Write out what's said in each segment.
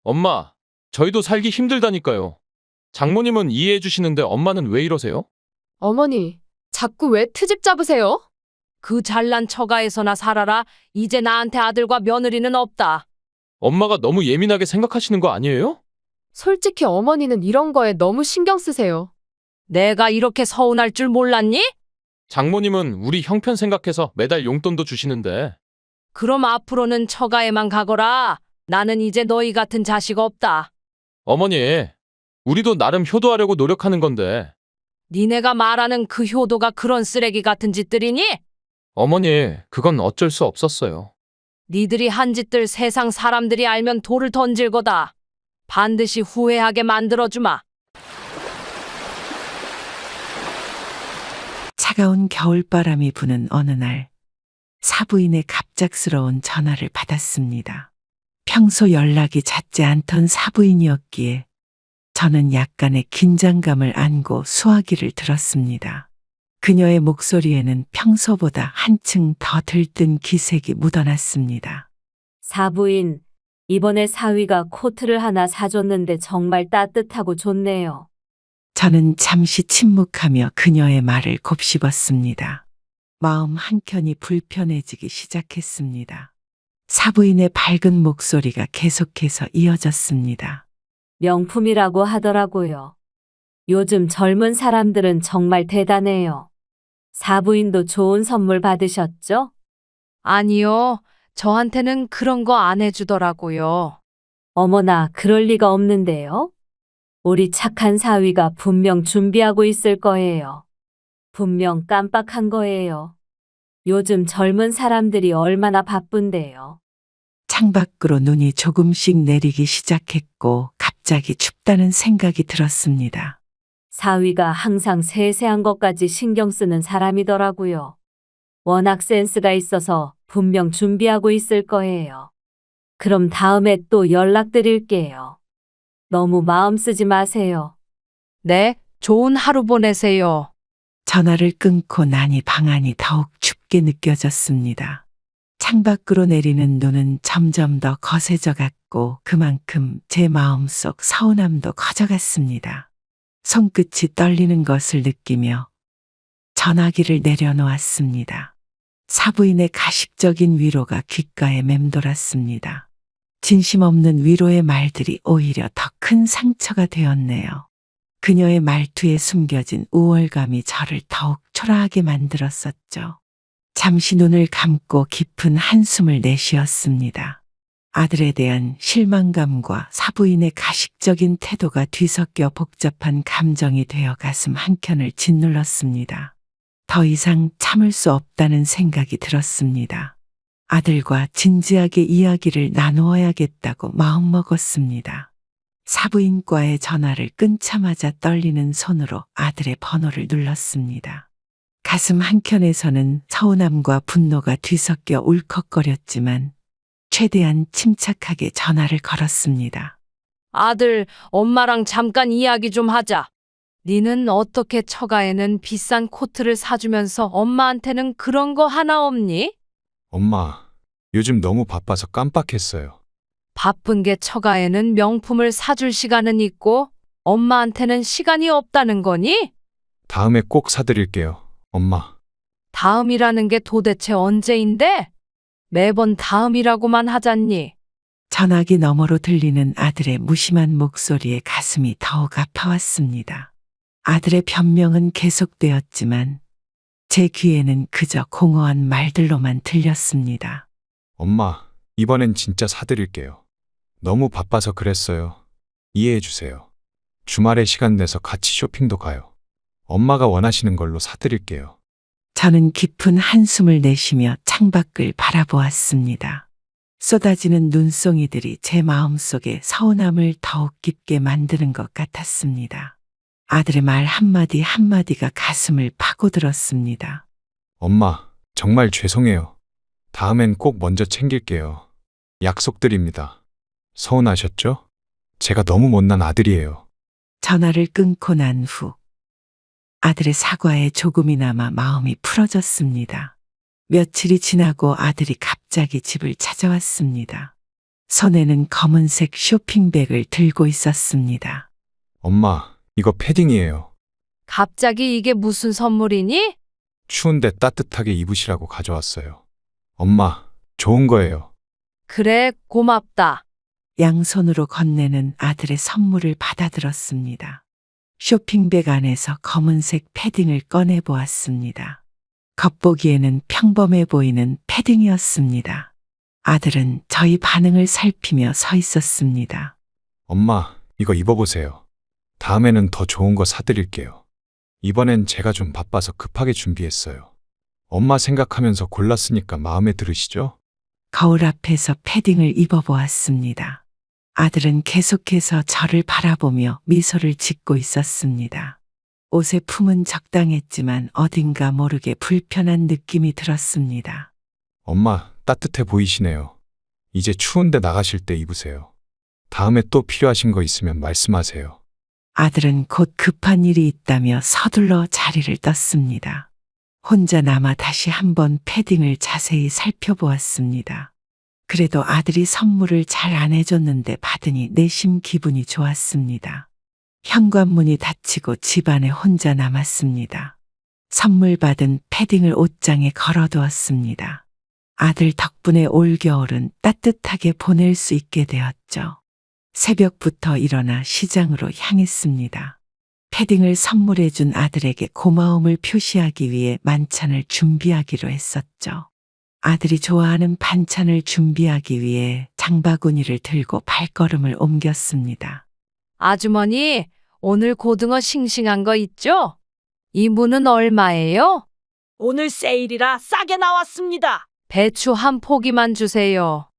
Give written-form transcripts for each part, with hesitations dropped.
엄마, 저희도 살기 힘들다니까요. 장모님은 이해해 주시는데 엄마는 왜 이러세요? 어머니, 자꾸 왜 트집 잡으세요? 그 잘난 처가에서나 살아라. 이제 나한테 아들과 며느리는 없다. 엄마가 너무 예민하게 생각하시는 거 아니에요? 솔직히 어머니는 이런 거에 너무 신경 쓰세요. 내가 이렇게 서운할 줄 몰랐니? 장모님은 우리 형편 생각해서 매달 용돈도 주시는데 그럼 앞으로는 처가에만 가거라. 나는 이제 너희 같은 자식 없다. 어머니, 우리도 나름 효도하려고 노력하는 건데 니네가 말하는 그 효도가 그런 쓰레기 같은 짓들이니? 어머니, 그건 어쩔 수 없었어요. 니들이 한 짓들 세상 사람들이 알면 돌을 던질 거다. 반드시 후회하게 만들어주마. 차가운 겨울바람이 부는 어느 날 사부인의 갑작스러운 전화를 받았습니다. 평소 연락이 잦지 않던 사부인이었기에 저는 약간의 긴장감을 안고 수화기를 들었습니다. 그녀의 목소리에는 평소보다 한층 더 들뜬 기색이 묻어났습니다. 사부인, 이번에 사위가 코트를 하나 사줬는데 정말 따뜻하고 좋네요. 저는 잠시 침묵하며 그녀의 말을 곱씹었습니다. 마음 한켠이 불편해지기 시작했습니다. 사부인의 밝은 목소리가 계속해서 이어졌습니다. 명품이라고 하더라고요. 요즘 젊은 사람들은 정말 대단해요. 사부인도 좋은 선물 받으셨죠? 아니요. 저한테는 그런 거 안 해주더라고요. 어머나, 그럴 리가 없는데요. 우리 착한 사위가 분명 준비하고 있을 거예요. 분명 깜빡한 거예요. 요즘 젊은 사람들이 얼마나 바쁜데요. 창밖으로 눈이 조금씩 내리기 시작했고 갑자기 춥다는 생각이 들었습니다. 사위가 항상 세세한 것까지 신경 쓰는 사람이더라고요. 워낙 센스가 있어서 분명 준비하고 있을 거예요. 그럼 다음에 또 연락드릴게요. 너무 마음 쓰지 마세요. 네, 좋은 하루 보내세요. 전화를 끊고 나니 방안이 더욱 춥게 느껴졌습니다. 창밖으로 내리는 눈은 점점 더 거세져 갔고 그만큼 제 마음속 서운함도 커져갔습니다. 손끝이 떨리는 것을 느끼며 전화기를 내려놓았습니다. 사부인의 가식적인 위로가 귓가에 맴돌았습니다. 진심 없는 위로의 말들이 오히려 더 큰 상처가 되었네요. 그녀의 말투에 숨겨진 우월감이 저를 더욱 초라하게 만들었었죠. 잠시 눈을 감고 깊은 한숨을 내쉬었습니다. 아들에 대한 실망감과 사부인의 가식적인 태도가 뒤섞여 복잡한 감정이 되어 가슴 한켠을 짓눌렀습니다. 더 이상 참을 수 없다는 생각이 들었습니다. 아들과 진지하게 이야기를 나누어야겠다고 마음먹었습니다. 사부인과의 전화를 끊자마자 떨리는 손으로 아들의 번호를 눌렀습니다. 가슴 한켠에서는 서운함과 분노가 뒤섞여 울컥거렸지만 최대한 침착하게 전화를 걸었습니다. 아들, 엄마랑 잠깐 이야기 좀 하자. 니는 어떻게 처가에는 비싼 코트를 사주면서 엄마한테는 그런 거 하나 없니? 엄마, 요즘 너무 바빠서 깜빡했어요. 바쁜 게 처가에는 명품을 사줄 시간은 있고 엄마한테는 시간이 없다는 거니? 다음에 꼭 사드릴게요, 엄마. 다음이라는 게 도대체 언제인데? 매번 다음이라고만 하잖니. 전화기 너머로 들리는 아들의 무심한 목소리에 가슴이 더욱 아파왔습니다. 아들의 변명은 계속되었지만 제 귀에는 그저 공허한 말들로만 들렸습니다. 엄마, 이번엔 진짜 사드릴게요. 너무 바빠서 그랬어요. 이해해주세요. 주말에 시간 내서 같이 쇼핑도 가요. 엄마가 원하시는 걸로 사드릴게요. 저는 깊은 한숨을 내쉬며 창밖을 바라보았습니다. 쏟아지는 눈송이들이 제 마음속에 서운함을 더욱 깊게 만드는 것 같았습니다. 아들의 말 한마디 한마디가 가슴을 파고들었습니다. 엄마, 정말 죄송해요. 다음엔 꼭 먼저 챙길게요. 약속드립니다. 서운하셨죠? 제가 너무 못난 아들이에요. 전화를 끊고 난 후 아들의 사과에 조금이나마 마음이 풀어졌습니다. 며칠이 지나고 아들이 갑자기 집을 찾아왔습니다. 손에는 검은색 쇼핑백을 들고 있었습니다. 엄마, 이거 패딩이에요. 갑자기 이게 무슨 선물이니? 추운데 따뜻하게 입으시라고 가져왔어요. 엄마, 좋은 거예요. 그래, 고맙다. 양손으로 건네는 아들의 선물을 받아들었습니다. 쇼핑백 안에서 검은색 패딩을 꺼내 보았습니다. 겉보기에는 평범해 보이는 패딩이었습니다. 아들은 저희 반응을 살피며 서 있었습니다. 엄마, 이거 입어보세요. 다음에는 더 좋은 거 사드릴게요. 이번엔 제가 좀 바빠서 급하게 준비했어요. 엄마 생각하면서 골랐으니까 마음에 들으시죠? 거울 앞에서 패딩을 입어보았습니다. 아들은 계속해서 저를 바라보며 미소를 짓고 있었습니다. 옷의 품은 적당했지만 어딘가 모르게 불편한 느낌이 들었습니다. 엄마, 따뜻해 보이시네요. 이제 추운데 나가실 때 입으세요. 다음에 또 필요하신 거 있으면 말씀하세요. 아들은 곧 급한 일이 있다며 서둘러 자리를 떴습니다. 혼자 남아 다시 한번 패딩을 자세히 살펴보았습니다. 그래도 아들이 선물을 잘 안 해줬는데 받으니 내심 기분이 좋았습니다. 현관문이 닫히고 집안에 혼자 남았습니다. 선물 받은 패딩을 옷장에 걸어두었습니다. 아들 덕분에 올겨울은 따뜻하게 보낼 수 있게 되었죠. 새벽부터 일어나 시장으로 향했습니다. 패딩을 선물해준 아들에게 고마움을 표시하기 위해 만찬을 준비하기로 했었죠. 아들이 좋아하는 반찬을 준비하기 위해 장바구니를 들고 발걸음을 옮겼습니다. 아주머니, 오늘 고등어 싱싱한 거 있죠? 이 무는 얼마예요? 오늘 세일이라 싸게 나왔습니다. 배추 한 포기만 주세요.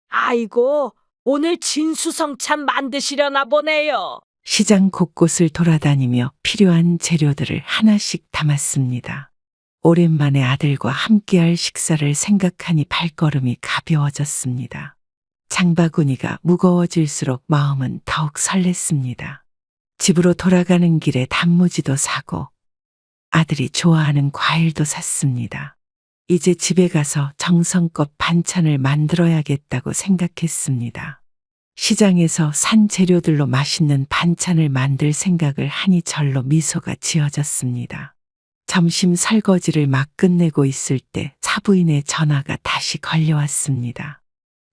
아이고, 오늘 진수성찬 만드시려나 보네요. 시장 곳곳을 돌아다니며 필요한 재료들을 하나씩 담았습니다. 오랜만에 아들과 함께할 식사를 생각하니 발걸음이 가벼워졌습니다. 장바구니가 무거워질수록 마음은 더욱 설렜습니다. 집으로 돌아가는 길에 단무지도 사고 아들이 좋아하는 과일도 샀습니다. 이제 집에 가서 정성껏 반찬을 만들어야겠다고 생각했습니다. 시장에서 산 재료들로 맛있는 반찬을 만들 생각을 하니 절로 미소가 지어졌습니다. 점심 설거지를 막 끝내고 있을 때 사부인의 전화가 다시 걸려왔습니다.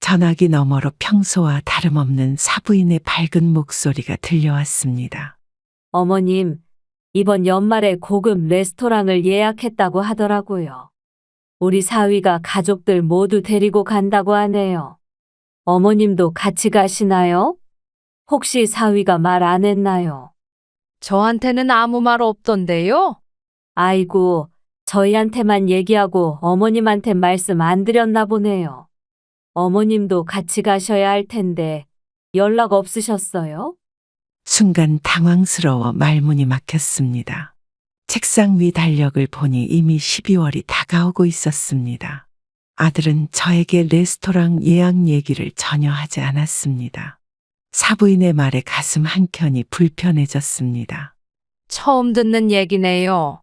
전화기 너머로 평소와 다름없는 사부인의 밝은 목소리가 들려왔습니다. 어머님, 이번 연말에 고급 레스토랑을 예약했다고 하더라고요. 우리 사위가 가족들 모두 데리고 간다고 하네요. 어머님도 같이 가시나요? 혹시 사위가 말 안 했나요? 저한테는 아무 말 없던데요? 아이고, 저희한테만 얘기하고 어머님한테 말씀 안 드렸나 보네요. 어머님도 같이 가셔야 할 텐데 연락 없으셨어요? 순간 당황스러워 말문이 막혔습니다. 책상 위 달력을 보니 이미 12월이 다가오고 있었습니다. 아들은 저에게 레스토랑 예약 얘기를 전혀 하지 않았습니다. 사부인의 말에 가슴 한켠이 불편해졌습니다. 처음 듣는 얘기네요.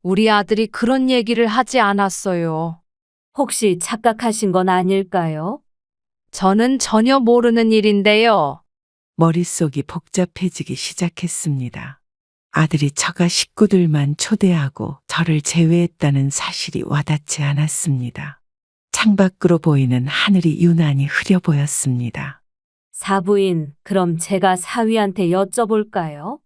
우리 아들이 그런 얘기를 하지 않았어요. 혹시 착각하신 건 아닐까요? 저는 전혀 모르는 일인데요. 머릿속이 복잡해지기 시작했습니다. 아들이 처가 식구들만 초대하고 저를 제외했다는 사실이 와닿지 않았습니다. 창밖으로 보이는 하늘이 유난히 흐려 보였습니다. 사부인, 그럼 제가 사위한테 여쭤볼까요?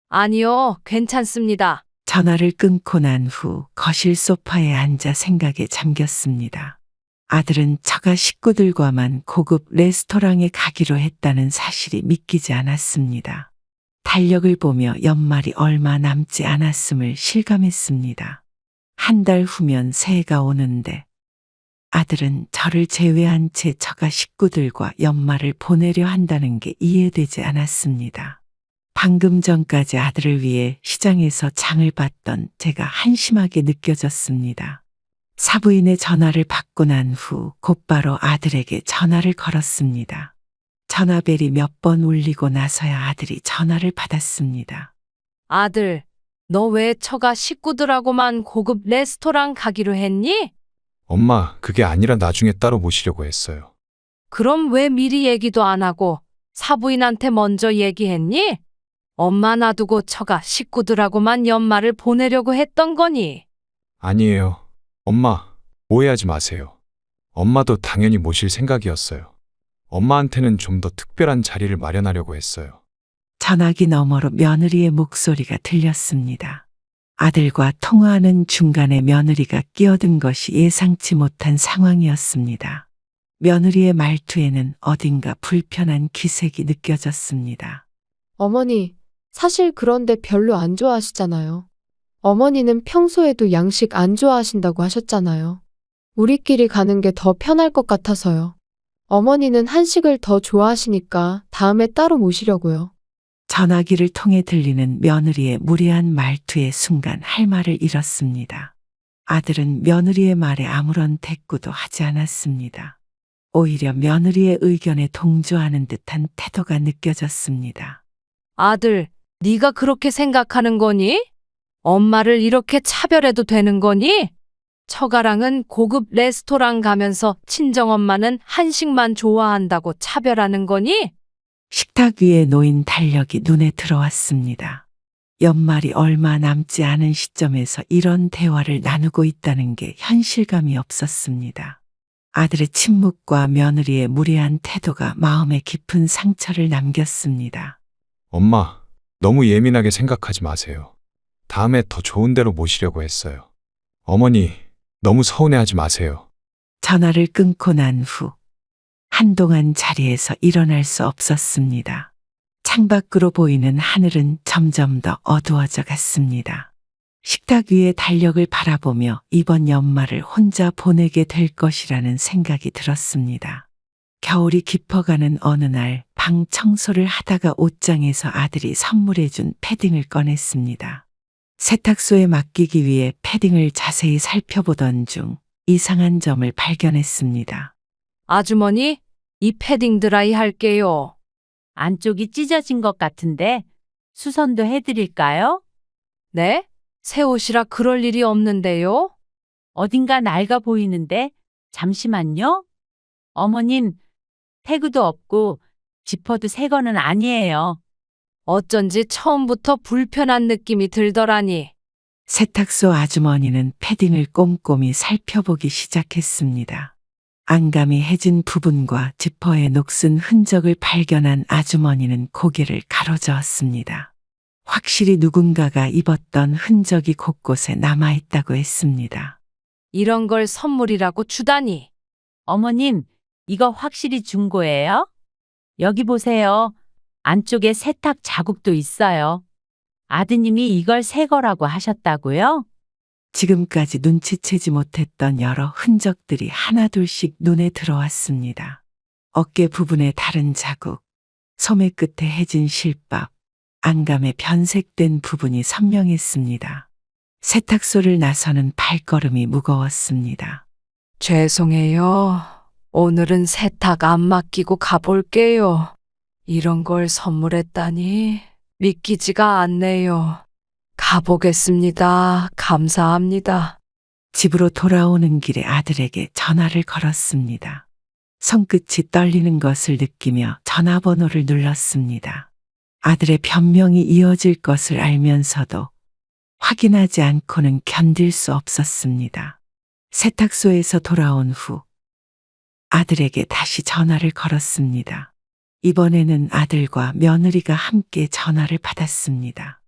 아니요, 괜찮습니다. 전화를 끊고 난 후 거실 소파에 앉아 생각에 잠겼습니다. 아들은 처가 식구들과만 고급 레스토랑에 가기로 했다는 사실이 믿기지 않았습니다. 달력을 보며 연말이 얼마 남지 않았음을 실감했습니다. 한 달 후면 새해가 오는데 아들은 저를 제외한 채 처가 식구들과 연말을 보내려 한다는 게 이해되지 않았습니다. 방금 전까지 아들을 위해 시장에서 장을 봤던 제가 한심하게 느껴졌습니다. 사부인의 전화를 받고 난 후 곧바로 아들에게 전화를 걸었습니다. 전화벨이 몇 번 울리고 나서야 아들이 전화를 받았습니다. 아들, 너 왜 처가 식구들하고만 고급 레스토랑 가기로 했니? 엄마, 그게 아니라 나중에 따로 모시려고 했어요. 그럼 왜 미리 얘기도 안 하고 사부인한테 먼저 얘기했니? 엄마 놔두고 처가 식구들하고만 연말을 보내려고 했던 거니? 아니에요. 엄마, 오해하지 마세요. 엄마도 당연히 모실 생각이었어요. 엄마한테는 좀 더 특별한 자리를 마련하려고 했어요. 전화기 너머로 며느리의 목소리가 들렸습니다. 아들과 통화하는 중간에 며느리가 끼어든 것이 예상치 못한 상황이었습니다. 며느리의 말투에는 어딘가 불편한 기색이 느껴졌습니다. 어머니, 사실 그런데 별로 안 좋아하시잖아요. 어머니는 평소에도 양식 안 좋아하신다고 하셨잖아요. 우리끼리 가는 게 더 편할 것 같아서요. 어머니는 한식을 더 좋아하시니까 다음에 따로 모시려고요. 전화기를 통해 들리는 며느리의 무례한 말투의 순간 할 말을 잃었습니다. 아들은 며느리의 말에 아무런 대꾸도 하지 않았습니다. 오히려 며느리의 의견에 동조하는 듯한 태도가 느껴졌습니다. 아들, 네가 그렇게 생각하는 거니? 엄마를 이렇게 차별해도 되는 거니? 처가랑은 고급 레스토랑 가면서 친정엄마는 한식만 좋아한다고 차별하는 거니? 식탁 위에 놓인 달력이 눈에 들어왔습니다. 연말이 얼마 남지 않은 시점에서 이런 대화를 나누고 있다는 게 현실감이 없었습니다. 아들의 침묵과 며느리의 무례한 태도가 마음에 깊은 상처를 남겼습니다. 엄마, 너무 예민하게 생각하지 마세요. 다음에 더 좋은 데로 모시려고 했어요. 어머니, 너무 서운해하지 마세요. 전화를 끊고 난 후 한동안 자리에서 일어날 수 없었습니다. 창밖으로 보이는 하늘은 점점 더 어두워져 갔습니다. 식탁 위의 달력을 바라보며 이번 연말을 혼자 보내게 될 것이라는 생각이 들었습니다. 겨울이 깊어가는 어느 날 방 청소를 하다가 옷장에서 아들이 선물해준 패딩을 꺼냈습니다. 세탁소에 맡기기 위해 패딩을 자세히 살펴보던 중 이상한 점을 발견했습니다. 아주머니, 이 패딩 드라이 할게요. 안쪽이 찢어진 것 같은데 수선도 해드릴까요? 네? 새 옷이라 그럴 일이 없는데요? 어딘가 낡아 보이는데 잠시만요. 어머님, 태그도 없고 지퍼도 새 거는 아니에요. 어쩐지 처음부터 불편한 느낌이 들더라니. 세탁소 아주머니는 패딩을 꼼꼼히 살펴보기 시작했습니다. 안감이 해진 부분과 지퍼의 녹슨 흔적을 발견한 아주머니는 고개를 가로저었습니다. 확실히 누군가가 입었던 흔적이 곳곳에 남아있다고 했습니다. 이런 걸 선물이라고 주다니. 어머님, 이거 확실히 중고예요? 여기 보세요. 안쪽에 세탁 자국도 있어요. 아드님이 이걸 새 거라고 하셨다고요? 지금까지 눈치채지 못했던 여러 흔적들이 하나둘씩 눈에 들어왔습니다. 어깨 부분에 다른 자국, 소매 끝에 해진 실밥, 안감에 변색된 부분이 선명했습니다. 세탁소를 나서는 발걸음이 무거웠습니다. 죄송해요. 오늘은 세탁 안 맡기고 가볼게요. 이런 걸 선물했다니 믿기지가 않네요. 가보겠습니다. 감사합니다. 집으로 돌아오는 길에 아들에게 전화를 걸었습니다. 손끝이 떨리는 것을 느끼며 전화번호를 눌렀습니다. 아들의 변명이 이어질 것을 알면서도 확인하지 않고는 견딜 수 없었습니다. 세탁소에서 돌아온 후 아들에게 다시 전화를 걸었습니다. 이번에는 아들과 며느리가 함께 전화를 받았습니다.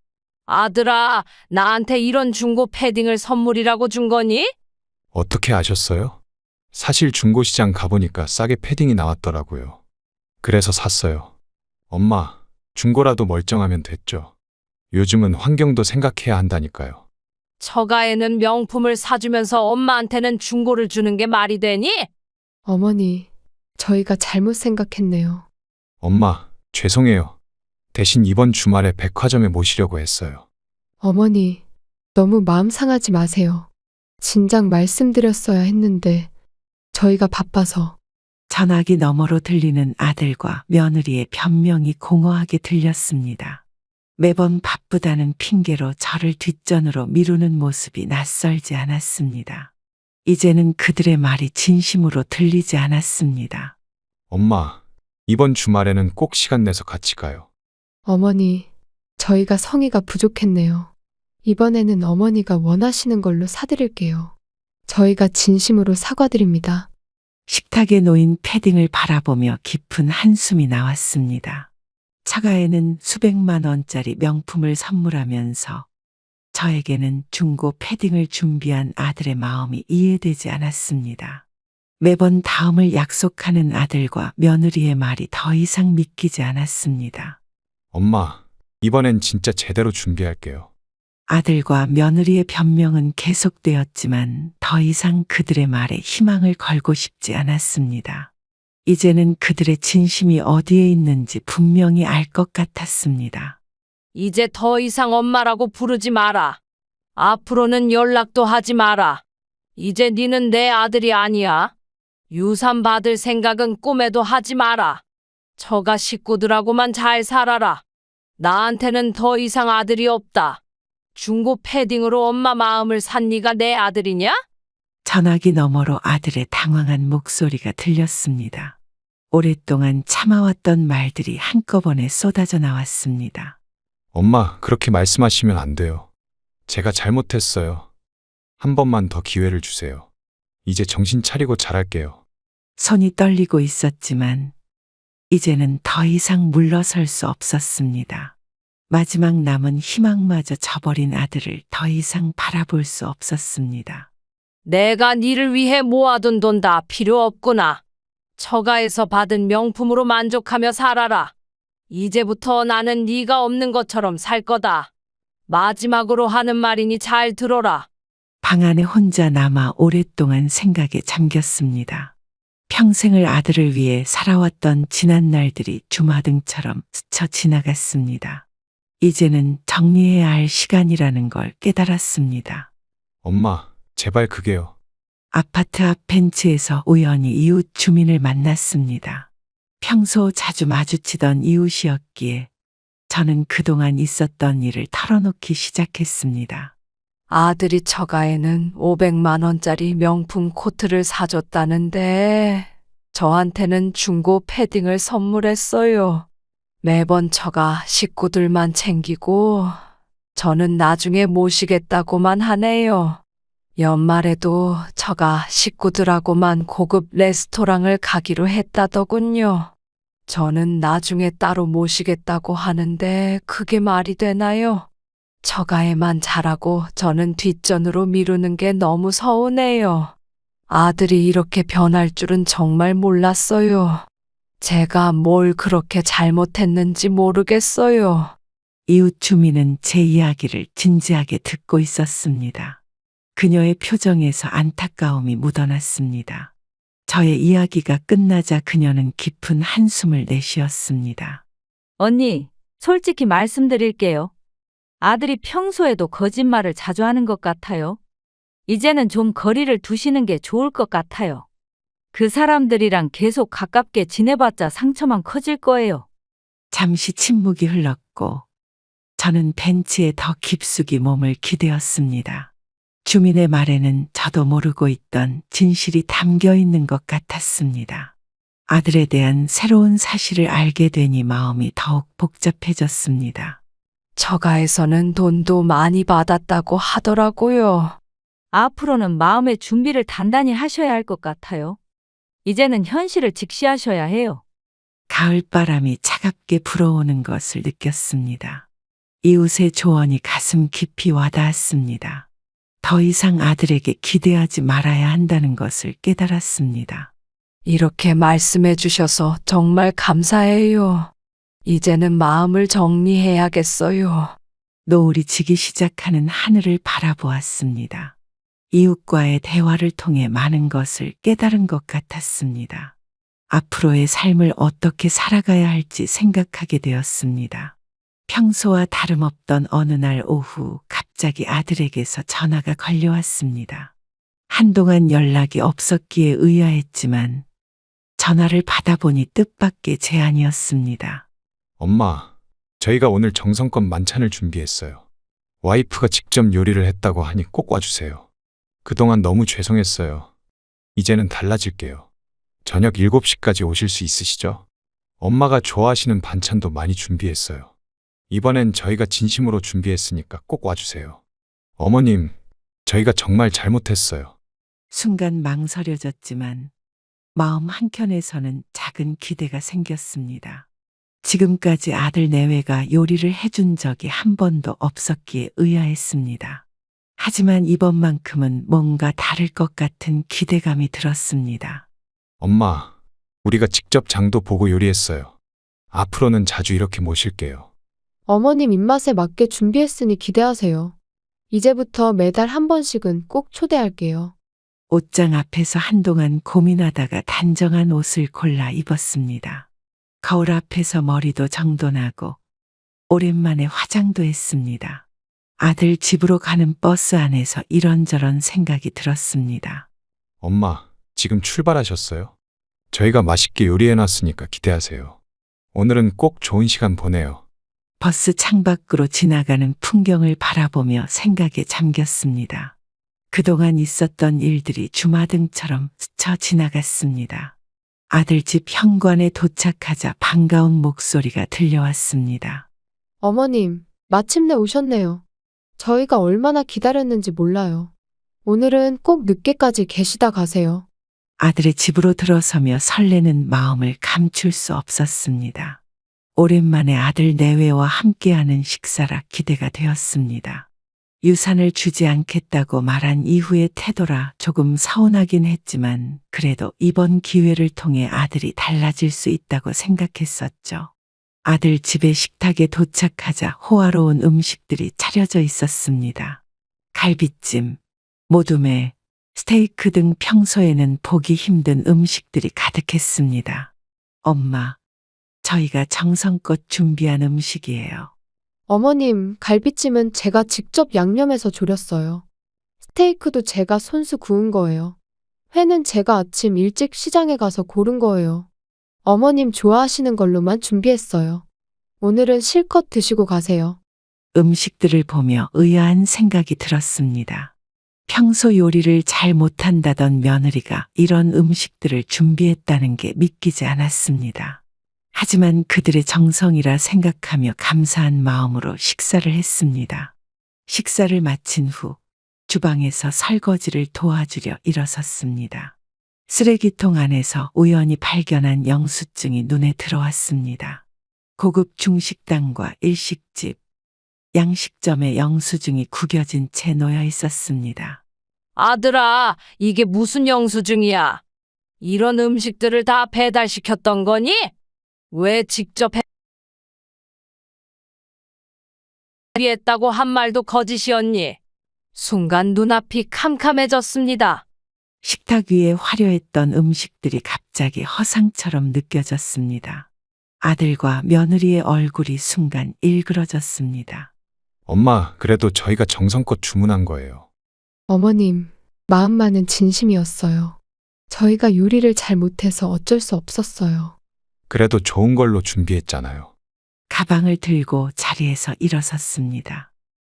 아들아, 나한테 이런 중고 패딩을 선물이라고 준 거니? 어떻게 아셨어요? 사실 중고시장 가보니까 싸게 패딩이 나왔더라고요. 그래서 샀어요. 엄마, 중고라도 멀쩡하면 됐죠. 요즘은 환경도 생각해야 한다니까요. 처가에는 명품을 사주면서 엄마한테는 중고를 주는 게 말이 되니? 어머니, 저희가 잘못 생각했네요. 엄마, 죄송해요. 대신 이번 주말에 백화점에 모시려고 했어요. 어머니, 너무 마음 상하지 마세요. 진작 말씀드렸어야 했는데 저희가 바빠서. 전화기 너머로 들리는 아들과 며느리의 변명이 공허하게 들렸습니다. 매번 바쁘다는 핑계로 저를 뒷전으로 미루는 모습이 낯설지 않았습니다. 이제는 그들의 말이 진심으로 들리지 않았습니다. 엄마, 이번 주말에는 꼭 시간 내서 같이 가요. 어머니, 저희가 성의가 부족했네요. 이번에는 어머니가 원하시는 걸로 사드릴게요. 저희가 진심으로 사과드립니다. 식탁에 놓인 패딩을 바라보며 깊은 한숨이 나왔습니다. 처가에는 수백만 원짜리 명품을 선물하면서 저에게는 중고 패딩을 준비한 아들의 마음이 이해되지 않았습니다. 매번 다음을 약속하는 아들과 며느리의 말이 더 이상 믿기지 않았습니다. 엄마, 이번엔 진짜 제대로 준비할게요. 아들과 며느리의 변명은 계속되었지만 더 이상 그들의 말에 희망을 걸고 싶지 않았습니다. 이제는 그들의 진심이 어디에 있는지 분명히 알 것 같았습니다. 이제 더 이상 엄마라고 부르지 마라. 앞으로는 연락도 하지 마라. 이제 니는 내 아들이 아니야. 유산 받을 생각은 꿈에도 하지 마라. 처가 식구들하고만 잘 살아라. 나한테는 더 이상 아들이 없다. 중고 패딩으로 엄마 마음을 산 네가 내 아들이냐? 전화기 너머로 아들의 당황한 목소리가 들렸습니다. 오랫동안 참아왔던 말들이 한꺼번에 쏟아져 나왔습니다. 엄마, 그렇게 말씀하시면 안 돼요. 제가 잘못했어요. 한 번만 더 기회를 주세요. 이제 정신 차리고 잘할게요. 손이 떨리고 있었지만 이제는 더 이상 물러설 수 없었습니다. 마지막 남은 희망마저 저버린 아들을 더 이상 바라볼 수 없었습니다. 내가 니를 위해 모아둔 돈 다 필요 없구나. 처가에서 받은 명품으로 만족하며 살아라. 이제부터 나는 네가 없는 것처럼 살 거다. 마지막으로 하는 말이니 잘 들어라. 방 안에 혼자 남아 오랫동안 생각에 잠겼습니다. 평생을 아들을 위해 살아왔던 지난 날들이 주마등처럼 스쳐 지나갔습니다. 이제는 정리해야 할 시간이라는 걸 깨달았습니다. 엄마, 제발 그게요. 아파트 앞 벤치에서 우연히 이웃 주민을 만났습니다. 평소 자주 마주치던 이웃이었기에 저는 그동안 있었던 일을 털어놓기 시작했습니다. 아들이 처가에는 500만 원짜리 명품 코트를 사줬다는데 저한테는 중고 패딩을 선물했어요. 매번 처가 식구들만 챙기고 저는 나중에 모시겠다고만 하네요. 연말에도 처가 식구들하고만 고급 레스토랑을 가기로 했다더군요. 저는 나중에 따로 모시겠다고 하는데 그게 말이 되나요? 처가에만 잘하고 저는 뒷전으로 미루는 게 너무 서운해요. 아들이 이렇게 변할 줄은 정말 몰랐어요. 제가 뭘 그렇게 잘못했는지 모르겠어요. 이웃 주민은 제 이야기를 진지하게 듣고 있었습니다. 그녀의 표정에서 안타까움이 묻어났습니다. 저의 이야기가 끝나자 그녀는 깊은 한숨을 내쉬었습니다. 언니, 솔직히 말씀드릴게요. 아들이 평소에도 거짓말을 자주 하는 것 같아요. 이제는 좀 거리를 두시는 게 좋을 것 같아요. 그 사람들이랑 계속 가깝게 지내봤자 상처만 커질 거예요. 잠시 침묵이 흘렀고 저는 벤치에 더 깊숙이 몸을 기대었습니다. 주민의 말에는 저도 모르고 있던 진실이 담겨 있는 것 같았습니다. 아들에 대한 새로운 사실을 알게 되니 마음이 더욱 복잡해졌습니다. 처가에서는 돈도 많이 받았다고 하더라고요. 앞으로는 마음의 준비를 단단히 하셔야 할 것 같아요. 이제는 현실을 직시하셔야 해요. 가을바람이 차갑게 불어오는 것을 느꼈습니다. 이웃의 조언이 가슴 깊이 와닿았습니다. 더 이상 아들에게 기대하지 말아야 한다는 것을 깨달았습니다. 이렇게 말씀해 주셔서 정말 감사해요. 이제는 마음을 정리해야겠어요. 노을이 지기 시작하는 하늘을 바라보았습니다. 이웃과의 대화를 통해 많은 것을 깨달은 것 같았습니다. 앞으로의 삶을 어떻게 살아가야 할지 생각하게 되었습니다. 평소와 다름없던 어느 날 오후 갑자기 아들에게서 전화가 걸려왔습니다. 한동안 연락이 없었기에 의아했지만 전화를 받아보니 뜻밖의 제안이었습니다. 엄마, 저희가 오늘 정성껏 만찬을 준비했어요. 와이프가 직접 요리를 했다고 하니 꼭 와주세요. 그동안 너무 죄송했어요. 이제는 달라질게요. 저녁 7시까지 오실 수 있으시죠? 엄마가 좋아하시는 반찬도 많이 준비했어요. 이번엔 저희가 진심으로 준비했으니까 꼭 와주세요. 어머님, 저희가 정말 잘못했어요. 순간 망설여졌지만 마음 한켠에서는 작은 기대가 생겼습니다. 지금까지 아들 내외가 요리를 해준 적이 한 번도 없었기에 의아했습니다. 하지만 이번만큼은 뭔가 다를 것 같은 기대감이 들었습니다. 엄마, 우리가 직접 장도 보고 요리했어요. 앞으로는 자주 이렇게 모실게요. 어머님 입맛에 맞게 준비했으니 기대하세요. 이제부터 매달 한 번씩은 꼭 초대할게요. 옷장 앞에서 한동안 고민하다가 단정한 옷을 골라 입었습니다. 거울 앞에서 머리도 정돈하고 오랜만에 화장도 했습니다. 아들 집으로 가는 버스 안에서 이런저런 생각이 들었습니다. 엄마, 지금 출발하셨어요? 저희가 맛있게 요리해놨으니까 기대하세요. 오늘은 꼭 좋은 시간 보내요. 버스 창밖으로 지나가는 풍경을 바라보며 생각에 잠겼습니다. 그동안 있었던 일들이 주마등처럼 스쳐 지나갔습니다. 아들 집 현관에 도착하자 반가운 목소리가 들려왔습니다. 어머님, 마침내 오셨네요. 저희가 얼마나 기다렸는지 몰라요. 오늘은 꼭 늦게까지 계시다 가세요. 아들의 집으로 들어서며 설레는 마음을 감출 수 없었습니다. 오랜만에 아들 내외와 함께하는 식사라 기대가 되었습니다. 유산을 주지 않겠다고 말한 이후의 태도라 조금 서운하긴 했지만 그래도 이번 기회를 통해 아들이 달라질 수 있다고 생각했었죠. 아들 집의 식탁에 도착하자 호화로운 음식들이 차려져 있었습니다. 갈비찜, 모둠회, 스테이크 등 평소에는 보기 힘든 음식들이 가득했습니다. 엄마, 저희가 정성껏 준비한 음식이에요. 어머님, 갈비찜은 제가 직접 양념해서 졸였어요. 스테이크도 제가 손수 구운 거예요. 회는 제가 아침 일찍 시장에 가서 고른 거예요. 어머님 좋아하시는 걸로만 준비했어요. 오늘은 실컷 드시고 가세요. 음식들을 보며 의아한 생각이 들었습니다. 평소 요리를 잘 못한다던 며느리가 이런 음식들을 준비했다는 게 믿기지 않았습니다. 하지만 그들의 정성이라 생각하며 감사한 마음으로 식사를 했습니다. 식사를 마친 후 주방에서 설거지를 도와주려 일어섰습니다. 쓰레기통 안에서 우연히 발견한 영수증이 눈에 들어왔습니다. 고급 중식당과 일식집, 양식점의 영수증이 구겨진 채 놓여 있었습니다. 아들아, 이게 무슨 영수증이야? 이런 음식들을 다 배달시켰던 거니? 왜 직접 했다고 한 말도 거짓이었니? 순간 눈앞이 캄캄해졌습니다. 식탁 위에 화려했던 음식들이 갑자기 허상처럼 느껴졌습니다. 아들과 며느리의 얼굴이 순간 일그러졌습니다. 엄마, 그래도 저희가 정성껏 주문한 거예요. 어머님, 마음만은 진심이었어요. 저희가 요리를 잘 못해서 어쩔 수 없었어요. 그래도 좋은 걸로 준비했잖아요. 가방을 들고 자리에서 일어섰습니다.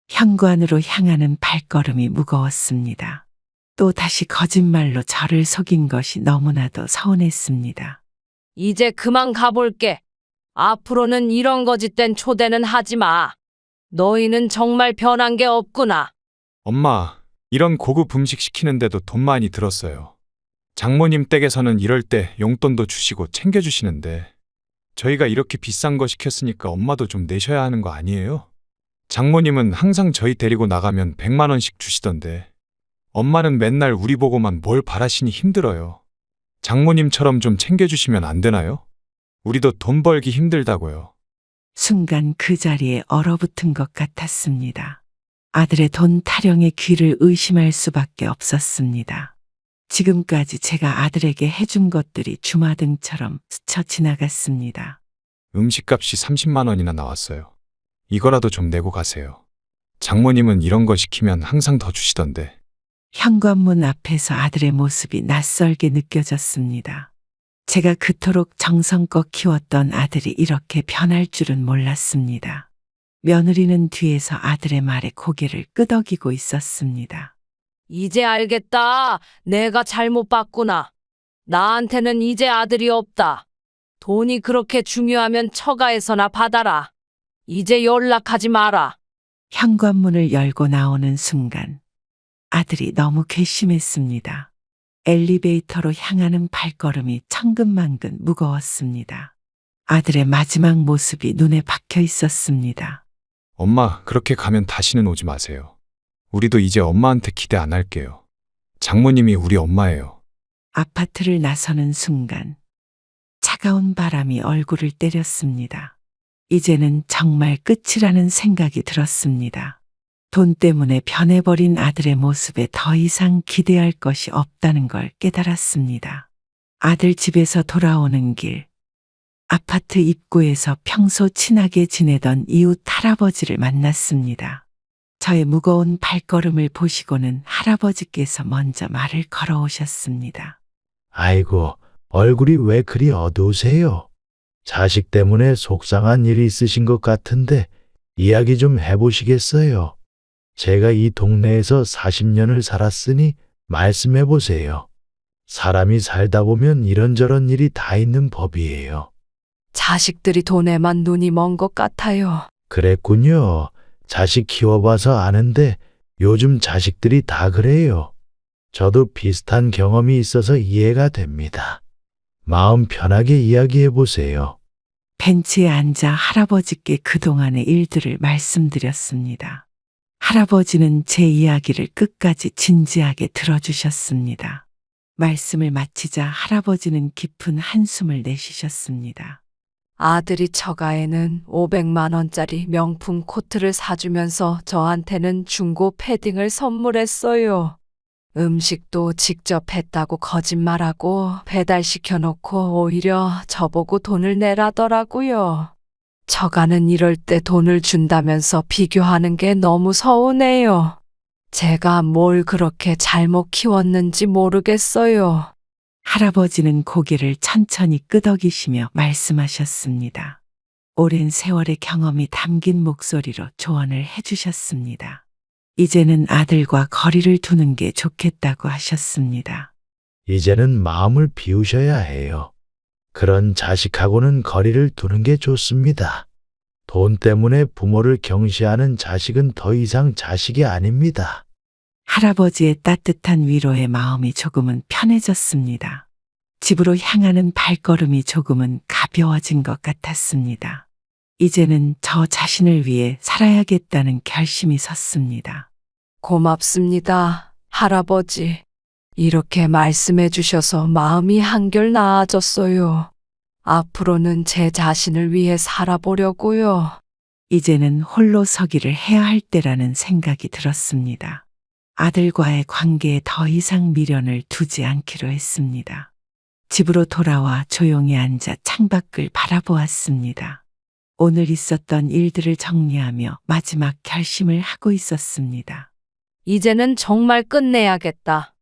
현관으로 향하는 발걸음이 무거웠습니다. 또 다시 거짓말로 저를 속인 것이 너무나도 서운했습니다. 이제 그만 가볼게. 앞으로는 이런 거짓된 초대는 하지 마. 너희는 정말 변한 게 없구나. 엄마, 이런 고급 음식 시키는데도 돈 많이 들었어요. 장모님 댁에서는 이럴 때 용돈도 주시고 챙겨주시는데 저희가 이렇게 비싼 거 시켰으니까 엄마도 좀 내셔야 하는 거 아니에요? 장모님은 항상 저희 데리고 나가면 100만 원씩 주시던데 엄마는 맨날 우리 보고만 뭘 바라시니 힘들어요. 장모님처럼 좀 챙겨주시면 안 되나요? 우리도 돈 벌기 힘들다고요. 순간 그 자리에 얼어붙은 것 같았습니다. 아들의 돈 타령의 귀를 의심할 수밖에 없었습니다. 지금까지 제가 아들에게 해준 것들이 주마등처럼 스쳐 지나갔습니다. 음식값이 30만 원이나 나왔어요. 이거라도 좀 내고 가세요. 장모님은 이런 거 시키면 항상 더 주시던데. 현관문 앞에서 아들의 모습이 낯설게 느껴졌습니다. 제가 그토록 정성껏 키웠던 아들이 이렇게 변할 줄은 몰랐습니다. 며느리는 뒤에서 아들의 말에 고개를 끄덕이고 있었습니다. 이제 알겠다. 내가 잘못 봤구나. 나한테는 이제 아들이 없다. 돈이 그렇게 중요하면 처가에서나 받아라. 이제 연락하지 마라. 현관문을 열고 나오는 순간 아들이 너무 괘씸했습니다. 엘리베이터로 향하는 발걸음이 천근만근 무거웠습니다. 아들의 마지막 모습이 눈에 박혀 있었습니다. 엄마, 그렇게 가면 다시는 오지 마세요. 우리도 이제 엄마한테 기대 안 할게요. 장모님이 우리 엄마예요. 아파트를 나서는 순간 차가운 바람이 얼굴을 때렸습니다. 이제는 정말 끝이라는 생각이 들었습니다. 돈 때문에 변해버린 아들의 모습에 더 이상 기대할 것이 없다는 걸 깨달았습니다. 아들 집에서 돌아오는 길, 아파트 입구에서 평소 친하게 지내던 이웃 할아버지를 만났습니다. 저의 무거운 발걸음을 보시고는 할아버지께서 먼저 말을 걸어오셨습니다. 아이고, 얼굴이 왜 그리 어두우세요? 자식 때문에 속상한 일이 있으신 것 같은데 이야기 좀 해보시겠어요? 제가 이 동네에서 40년을 살았으니 말씀해 보세요. 사람이 살다 보면 이런저런 일이 다 있는 법이에요. 자식들이 돈에만 눈이 먼 것 같아요. 그랬군요. 자식 키워봐서 아는데 요즘 자식들이 다 그래요. 저도 비슷한 경험이 있어서 이해가 됩니다. 마음 편하게 이야기해 보세요. 벤치에 앉아 할아버지께 그동안의 일들을 말씀드렸습니다. 할아버지는 제 이야기를 끝까지 진지하게 들어주셨습니다. 말씀을 마치자 할아버지는 깊은 한숨을 내쉬셨습니다. 아들이 처가에는 500만 원짜리 명품 코트를 사주면서 저한테는 중고 패딩을 선물했어요. 음식도 직접 했다고 거짓말하고 배달시켜놓고 오히려 저보고 돈을 내라더라고요. 처가는 이럴 때 돈을 준다면서 비교하는 게 너무 서운해요. 제가 뭘 그렇게 잘못 키웠는지 모르겠어요. 할아버지는 고개를 천천히 끄덕이시며 말씀하셨습니다. 오랜 세월의 경험이 담긴 목소리로 조언을 해주셨습니다. 이제는 아들과 거리를 두는 게 좋겠다고 하셨습니다. 이제는 마음을 비우셔야 해요. 그런 자식하고는 거리를 두는 게 좋습니다. 돈 때문에 부모를 경시하는 자식은 더 이상 자식이 아닙니다. 할아버지의 따뜻한 위로에 마음이 조금은 편해졌습니다. 집으로 향하는 발걸음이 조금은 가벼워진 것 같았습니다. 이제는 저 자신을 위해 살아야겠다는 결심이 섰습니다. 고맙습니다, 할아버지. 이렇게 말씀해 주셔서 마음이 한결 나아졌어요. 앞으로는 제 자신을 위해 살아보려고요. 이제는 홀로 서기를 해야 할 때라는 생각이 들었습니다. 아들과의 관계에 더 이상 미련을 두지 않기로 했습니다. 집으로 돌아와 조용히 앉아 창밖을 바라보았습니다. 오늘 있었던 일들을 정리하며 마지막 결심을 하고 있었습니다. 이제는 정말 끝내야겠다.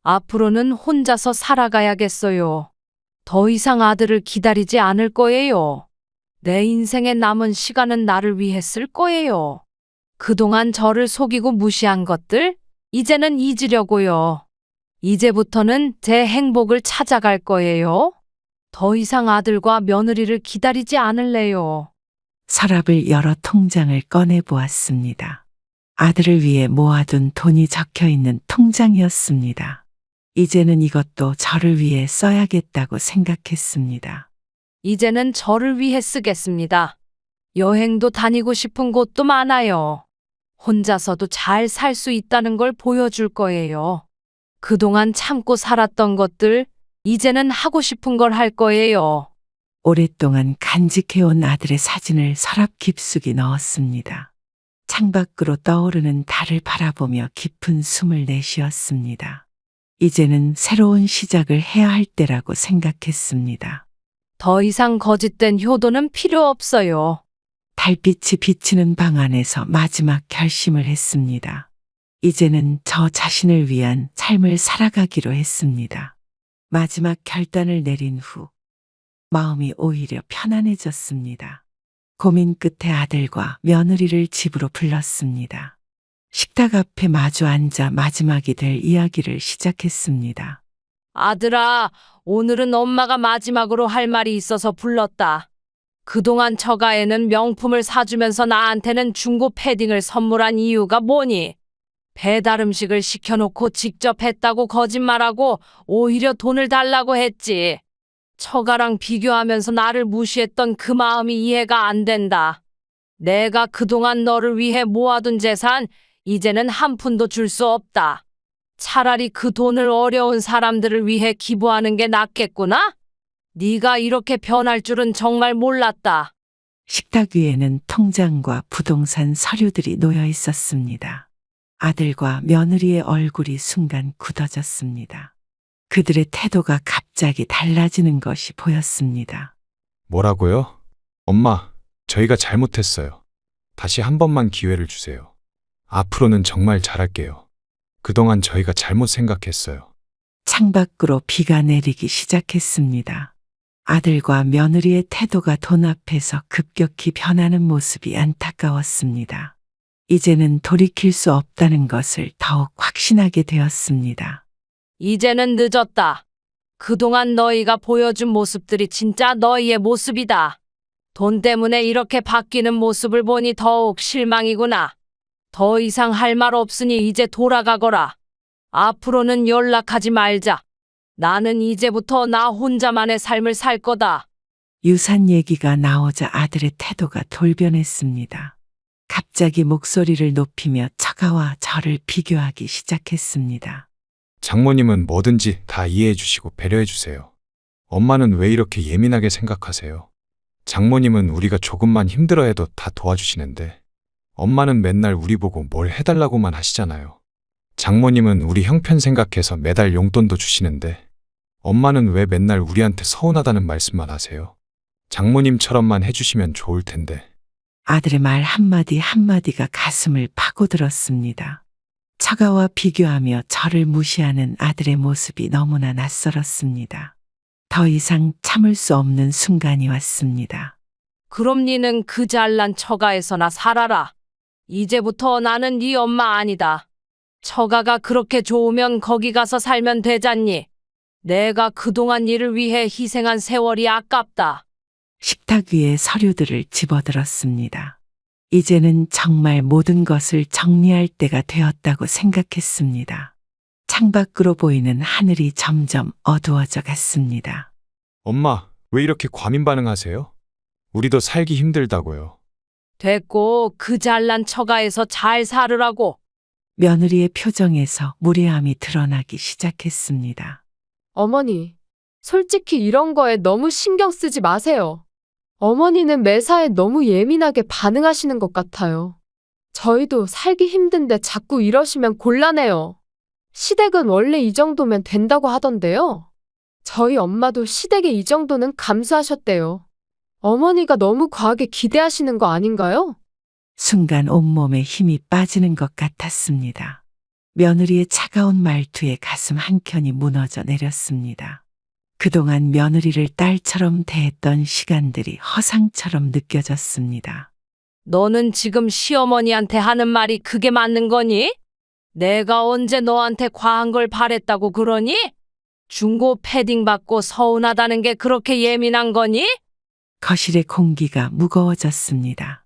앞으로는 혼자서 살아가야겠어요. 더 이상 아들을 기다리지 않을 거예요. 내 인생의 남은 시간은 나를 위해 쓸 거예요. 그동안 저를 속이고 무시한 것들, 이제는 잊으려고요. 이제부터는 제 행복을 찾아갈 거예요. 더 이상 아들과 며느리를 기다리지 않을래요. 서랍을 열어 통장을 꺼내 보았습니다. 아들을 위해 모아둔 돈이 적혀 있는 통장이었습니다. 이제는 이것도 저를 위해 써야겠다고 생각했습니다. 이제는 저를 위해 쓰겠습니다. 여행도 다니고 싶은 곳도 많아요. 혼자서도 잘 살 수 있다는 걸 보여줄 거예요. 그동안 참고 살았던 것들, 이제는 하고 싶은 걸 할 거예요. 오랫동안 간직해온 아들의 사진을 서랍 깊숙이 넣었습니다. 창밖으로 떠오르는 달을 바라보며 깊은 숨을 내쉬었습니다. 이제는 새로운 시작을 해야 할 때라고 생각했습니다. 더 이상 거짓된 효도는 필요 없어요. 달빛이 비치는 방 안에서 마지막 결심을 했습니다. 이제는 저 자신을 위한 삶을 살아가기로 했습니다. 마지막 결단을 내린 후 마음이 오히려 편안해졌습니다. 고민 끝에 아들과 며느리를 집으로 불렀습니다. 식탁 앞에 마주 앉아 마지막이 될 이야기를 시작했습니다. 아들아, 오늘은 엄마가 마지막으로 할 말이 있어서 불렀다. 그동안 처가에는 명품을 사주면서 나한테는 중고 패딩을 선물한 이유가 뭐니? 배달 음식을 시켜놓고 직접 했다고 거짓말하고 오히려 돈을 달라고 했지. 처가랑 비교하면서 나를 무시했던 그 마음이 이해가 안 된다. 내가 그동안 너를 위해 모아둔 재산, 이제는 한 푼도 줄 수 없다. 차라리 그 돈을 어려운 사람들을 위해 기부하는 게 낫겠구나? 네가 이렇게 변할 줄은 정말 몰랐다. 식탁 위에는 통장과 부동산 서류들이 놓여 있었습니다. 아들과 며느리의 얼굴이 순간 굳어졌습니다. 그들의 태도가 갑자기 달라지는 것이 보였습니다. 뭐라고요? 엄마, 저희가 잘못했어요. 다시 한 번만 기회를 주세요. 앞으로는 정말 잘할게요. 그동안 저희가 잘못 생각했어요. 창밖으로 비가 내리기 시작했습니다. 아들과 며느리의 태도가 돈 앞에서 급격히 변하는 모습이 안타까웠습니다. 이제는 돌이킬 수 없다는 것을 더욱 확신하게 되었습니다. 이제는 늦었다. 그동안 너희가 보여준 모습들이 진짜 너희의 모습이다. 돈 때문에 이렇게 바뀌는 모습을 보니 더욱 실망이구나. 더 이상 할 말 없으니 이제 돌아가거라. 앞으로는 연락하지 말자. 나는 이제부터 나 혼자만의 삶을 살 거다. 유산 얘기가 나오자 아들의 태도가 돌변했습니다. 갑자기 목소리를 높이며 처가와 저를 비교하기 시작했습니다. 장모님은 뭐든지 다 이해해 주시고 배려해 주세요. 엄마는 왜 이렇게 예민하게 생각하세요? 장모님은 우리가 조금만 힘들어해도 다 도와주시는데 엄마는 맨날 우리 보고 뭘 해달라고만 하시잖아요. 장모님은 우리 형편 생각해서 매달 용돈도 주시는데 엄마는 왜 맨날 우리한테 서운하다는 말씀만 하세요? 장모님처럼만 해주시면 좋을 텐데. 아들의 말 한마디 한마디가 가슴을 파고들었습니다. 처가와 비교하며 저를 무시하는 아들의 모습이 너무나 낯설었습니다. 더 이상 참을 수 없는 순간이 왔습니다. 그럼 니는 그 잘난 처가에서나 살아라. 이제부터 나는 네 엄마 아니다. 처가가 그렇게 좋으면 거기 가서 살면 되잖니. 내가 그동안 니를 위해 희생한 세월이 아깝다. 식탁 위에 서류들을 집어들었습니다. 이제는 정말 모든 것을 정리할 때가 되었다고 생각했습니다. 창밖으로 보이는 하늘이 점점 어두워져 갔습니다. 엄마, 왜 이렇게 과민 반응하세요? 우리도 살기 힘들다고요. 됐고 그 잘난 처가에서 잘 살으라고. 며느리의 표정에서 무례함이 드러나기 시작했습니다. 어머니, 솔직히 이런 거에 너무 신경 쓰지 마세요. 어머니는 매사에 너무 예민하게 반응하시는 것 같아요. 저희도 살기 힘든데 자꾸 이러시면 곤란해요. 시댁은 원래 이 정도면 된다고 하던데요. 저희 엄마도 시댁에 이 정도는 감수하셨대요. 어머니가 너무 과하게 기대하시는 거 아닌가요? 순간 온몸에 힘이 빠지는 것 같았습니다. 며느리의 차가운 말투에 가슴 한켠이 무너져 내렸습니다. 그동안 며느리를 딸처럼 대했던 시간들이 허상처럼 느껴졌습니다. 너는 지금 시어머니한테 하는 말이 그게 맞는 거니? 내가 언제 너한테 과한 걸 바랬다고 그러니? 중고 패딩 받고 서운하다는 게 그렇게 예민한 거니? 거실의 공기가 무거워졌습니다.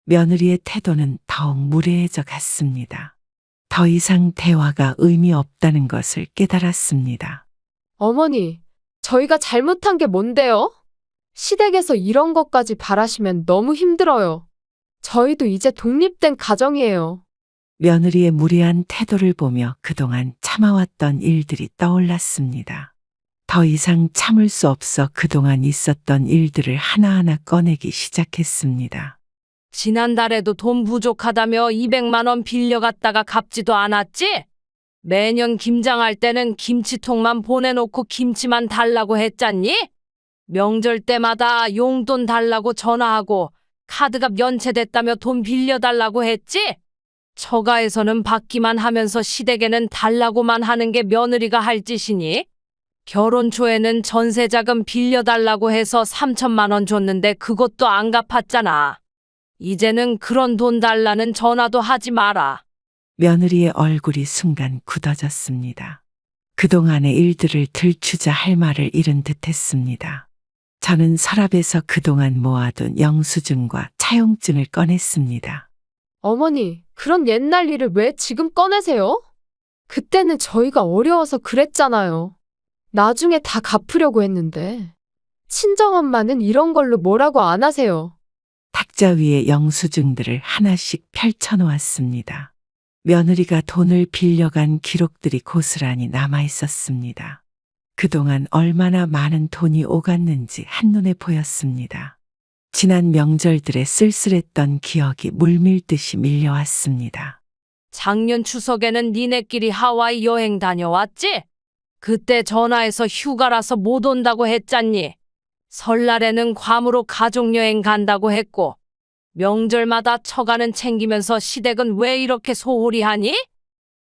며느리의 태도는 더욱 무례해져 갔습니다. 더 이상 대화가 의미 없다는 것을 깨달았습니다. 어머니, 저희가 잘못한 게 뭔데요? 시댁에서 이런 것까지 바라시면 너무 힘들어요. 저희도 이제 독립된 가정이에요. 며느리의 무례한 태도를 보며 그동안 참아왔던 일들이 떠올랐습니다. 더 이상 참을 수 없어 그동안 있었던 일들을 하나하나 꺼내기 시작했습니다. 지난달에도 돈 부족하다며 200만 원 빌려갔다가 갚지도 않았지? 매년 김장할 때는 김치통만 보내놓고 김치만 달라고 했잖니? 명절 때마다 용돈 달라고 전화하고 카드값 연체됐다며 돈 빌려달라고 했지? 처가에서는 받기만 하면서 시댁에는 달라고만 하는 게 며느리가 할 짓이니? 결혼 초에는 전세자금 빌려달라고 해서 3천만 원 줬는데 그것도 안 갚았잖아. 이제는 그런 돈 달라는 전화도 하지 마라. 며느리의 얼굴이 순간 굳어졌습니다. 그동안의 일들을 들추자 할 말을 잃은 듯 했습니다. 저는 서랍에서 그동안 모아둔 영수증과 차용증을 꺼냈습니다. 어머니, 그런 옛날 일을 왜 지금 꺼내세요? 그때는 저희가 어려워서 그랬잖아요. 나중에 다 갚으려고 했는데. 친정엄마는 이런 걸로 뭐라고 안 하세요. 탁자 위에 영수증들을 하나씩 펼쳐놓았습니다. 며느리가 돈을 빌려간 기록들이 고스란히 남아 있었습니다. 그동안 얼마나 많은 돈이 오갔는지 한눈에 보였습니다. 지난 명절들의 쓸쓸했던 기억이 물밀듯이 밀려왔습니다. 작년 추석에는 니네끼리 하와이 여행 다녀왔지? 그때 전화해서 휴가라서 못 온다고 했잖니. 설날에는 괌으로 가족여행 간다고 했고 명절마다 처가는 챙기면서 시댁은 왜 이렇게 소홀히 하니?